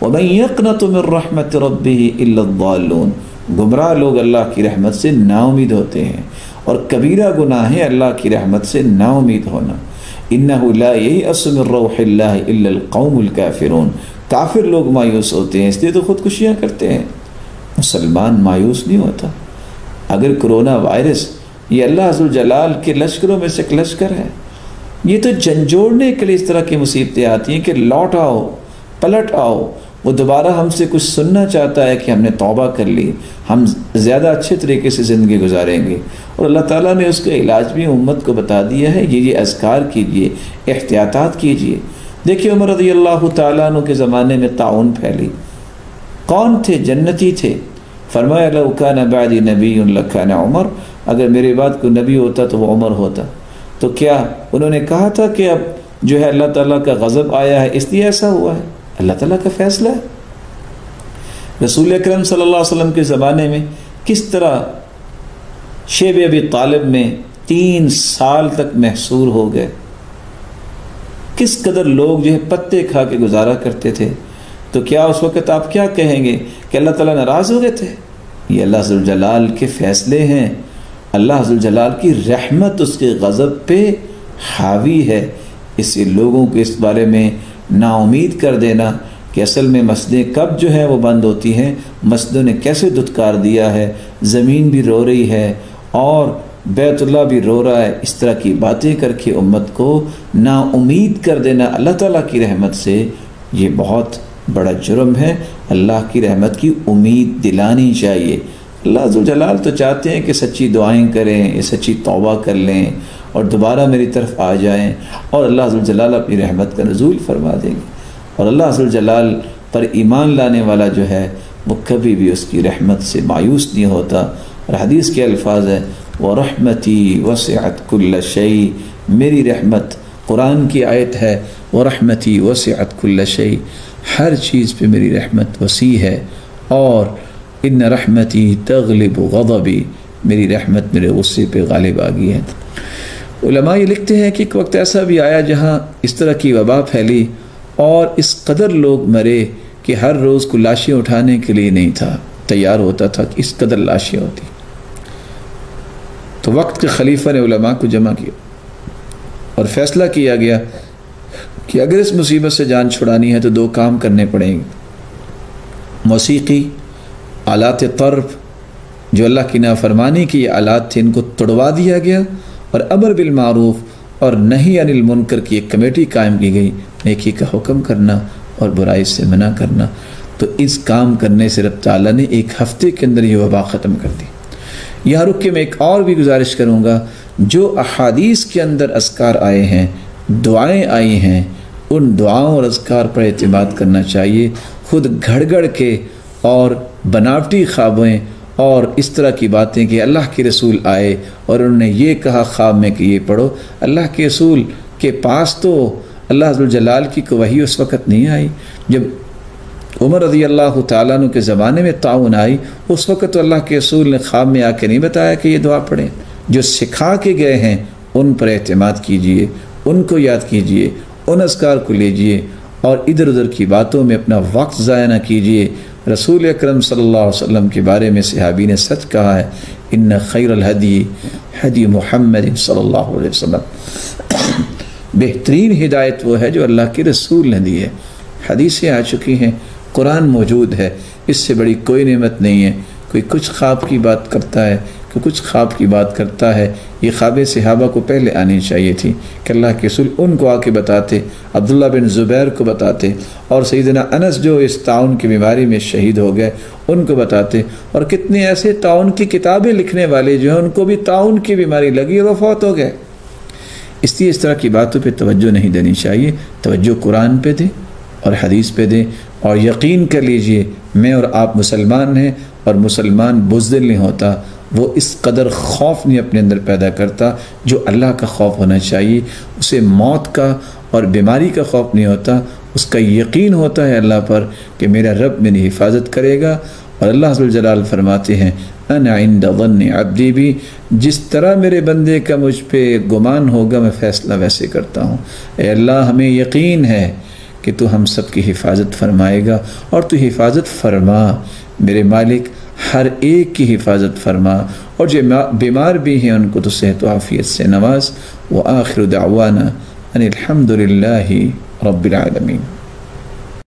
وَمَن يَقْنَطُ مِن رَحْمَةِ رَبِّهِ إِلَّا الضَّالُّونَ، گمراہ لوگ اللہ کی رحمت سے نا امید ہوتے ہیں، اور کبیرہ گناہ ہے اللہ کی رحمت سے نا امید ہونا. إِنَّهُ لَا يَيْأَسُ مِن رَوْحِ اللَّهِ إِلَّا الْقَوْمُ الْكَافِرُونَ، کافر لوگ مایوس ہوتے ہیں اس لیے تو خودکشیاں کرتے ہیں. مسلمان مایوس نہیں ہوتا. اگر کرونا وائرس یہ اللہ عز و جلال کے لشکروں میں سے ایک لشکر ہے، یہ تو جھنجھوڑنے کے لیے اس طرح کی مصیبتیں آتی ہیں کہ لوٹ آؤ، پلٹ آؤ. وہ دوبارہ ہم سے کچھ سننا چاہتا ہے کہ ہم نے توبہ کر لی، ہم زیادہ اچھے طریقے سے زندگی گزاریں گے. اور اللہ تعالیٰ نے اس کا علاج بھی امت کو بتا دیا ہے. یہ اذکار کیجئے، احتیاطات کیجئے. دیکھیے عمر رضی اللہ تعالیٰ عنہ کے زمانے میں طاعون پھیلی. کون تھے؟ جنتی تھے. فرمایا لو کان بعدی نبی لکان عمر، اگر میرے بعد کوئی نبی ہوتا تو وہ عمر ہوتا. تو کیا انہوں نے کہا تھا کہ اب جو ہے اللہ تعالیٰ کا غضب آیا ہے اس لیے ایسا ہوا ہے؟ اللہ تعالیٰ کا فیصلہ ہے. رسول اکرم صلی اللہ علیہ وسلم کے زمانے میں کس طرح شیب ابی طالب میں 3 سال تک محصور ہو گئے، کس قدر لوگ جو ہے پتے کھا کے گزارا کرتے تھے. تو کیا اس وقت آپ کیا کہیں گے کہ اللہ تعالیٰ ناراض ہو گئے تھے؟ یہ اللہ ذو الجلال کے فیصلے ہیں. اللہ ذو الجلال کی رحمت اس کے غضب پہ حاوی ہے. اس سے لوگوں کو اس بارے میں نا امید کر دینا کہ اصل میں مسجدیں کب جو ہے وہ بند ہوتی ہیں، مسجدوں نے کیسے دھتکار دیا ہے، زمین بھی رو رہی ہے اور بیت اللہ بھی رو رہا ہے، اس طرح کی باتیں کر کے امت کو نا امید کر دینا اللہ تعالیٰ کی رحمت سے، یہ بہت بڑا جرم ہے. اللہ کی رحمت کی امید دلانی چاہیے. اللہ ذو الجلال تو چاہتے ہیں کہ سچی دعائیں کریں، سچی توبہ کر لیں اور دوبارہ میری طرف آ جائیں، اور اللہ ذو الجلال اپنی رحمت کا نزول فرما دیں گے. اور اللہ ذو الجلال پر ایمان لانے والا جو ہے وہ کبھی بھی اس کی رحمت سے مایوس نہیں ہوتا. اور حدیث کے الفاظ ہے وَرَحْمَتِي وَسِعَتْ كُلَّ شَيْءٍ، میری رحمت، قرآن کی آیت ہے وَرَحْمَتِي وَسِعَتْ كُلَّ شَيْءٍ، ہر چیز پہ میری رحمت وسیع ہے. اور ان رحمتی تغلب غضبی، میری رحمت میرے غصے پہ غالب آ گئی ہے. علماء یہ لکھتے ہیں کہ ایک وقت ایسا بھی آیا جہاں اس طرح کی وبا پھیلی اور اس قدر لوگ مرے کہ ہر روز کو لاشیں اٹھانے کے لیے نہیں تھا. تیار ہوتا تھا کہ اس قدر لاشیں ہوتی. تو وقت کے خلیفہ نے علماء کو جمع کیا اور فیصلہ کیا گیا کہ اگر اس مصیبت سے جان چھڑانی ہے تو 2 کام کرنے پڑیں گے. موسیقی، آلات طرب جو اللہ کی نافرمانی کی یہ آلات تھے، ان کو توڑوا دیا گیا، اور امر بالمعروف اور نہی عن المنکر کی ایک کمیٹی قائم کی گئی، نیکی کا حکم کرنا اور برائی سے منع کرنا. تو اس کام کرنے سے رب تعالیٰ نے 1 ہفتے کے اندر یہ وبا ختم کر دی. یہاں رک کے میں ایک اور بھی گزارش کروں گا، جو احادیث کے اندر اذکار آئے ہیں، دعائیں آئی ہیں، ان دعاؤں اور اذکار پر اعتماد کرنا چاہیے. خود گھڑ گھڑ کے اور بناوٹی خوابیں اور اس طرح کی باتیں کہ اللہ کے رسول آئے اور انہوں نے یہ کہا خواب میں کہ یہ پڑھو. اللہ کے رسول کے پاس تو اللہ عز و جلال کی کوئی وحی اس وقت نہیں آئی. جب عمر رضی اللہ تعالیٰ عنہ کے زمانے میں طاعون آئی، اس وقت تو اللہ کے رسول نے خواب میں آ کے نہیں بتایا کہ یہ دعا پڑھیں. جو سکھا کے گئے ہیں ان پر اعتماد کیجئے، ان کو یاد کیجئے، ان اذکار کو لیجئے اور ادھر ادھر کی باتوں میں اپنا وقت ضائع نہ کیجئے. رسول اکرم صلی اللہ علیہ وسلم کے بارے میں صحابی نے سچ کہا ہے، ان خیر الہدی ہدی محمد صلی اللہ علیہ وسلم. بہترین ہدایت وہ ہے جو اللہ کے رسول نے دی ہے. حدیثیں آ چکی ہیں، قرآن موجود ہے، اس سے بڑی کوئی نعمت نہیں ہے. کوئی کچھ خواب کی بات کرتا ہے، کوئی کچھ خواب کی بات کرتا ہے. یہ خواب صحابہ کو پہلے آنی چاہیے تھی کہ اللہ کے رسول ان کو آ کے بتاتے، عبداللہ بن زبیر کو بتاتے، اور سیدنا انس جو اس طاعون کی بیماری میں شہید ہو گئے ان کو بتاتے. اور کتنے ایسے طاعون کی کتابیں لکھنے والے جو ہیں ان کو بھی طاعون کی بیماری لگی اور وہ فوت ہو گئے. اس لیے اس طرح کی باتوں پہ توجہ نہیں دینی چاہیے. توجہ قرآن پہ دیں اور حدیث پہ دیں، اور یقین کر لیجئے میں اور آپ مسلمان ہیں، اور مسلمان بزدل نہیں ہوتا، وہ اس قدر خوف نہیں اپنے اندر پیدا کرتا جو اللہ کا خوف ہونا چاہیے. اسے موت کا اور بیماری کا خوف نہیں ہوتا، اس کا یقین ہوتا ہے اللہ پر کہ میرا رب میری حفاظت کرے گا. اور اللہ عز و جلال فرماتے ہیں انا عند ظن عبدی بھی، جس طرح میرے بندے کا مجھ پہ گمان ہوگا میں فیصلہ ویسے کرتا ہوں. اے اللہ ہمیں یقین ہے کہ تو ہم سب کی حفاظت فرمائے گا، اور تو حفاظت فرما میرے مالک، ہر ایک کی حفاظت فرما، اور جو بیمار بھی ہیں ان کو تو صحت و عافیت سے نواز. وآخر دعوانا ان الحمد للہ رب العالمین.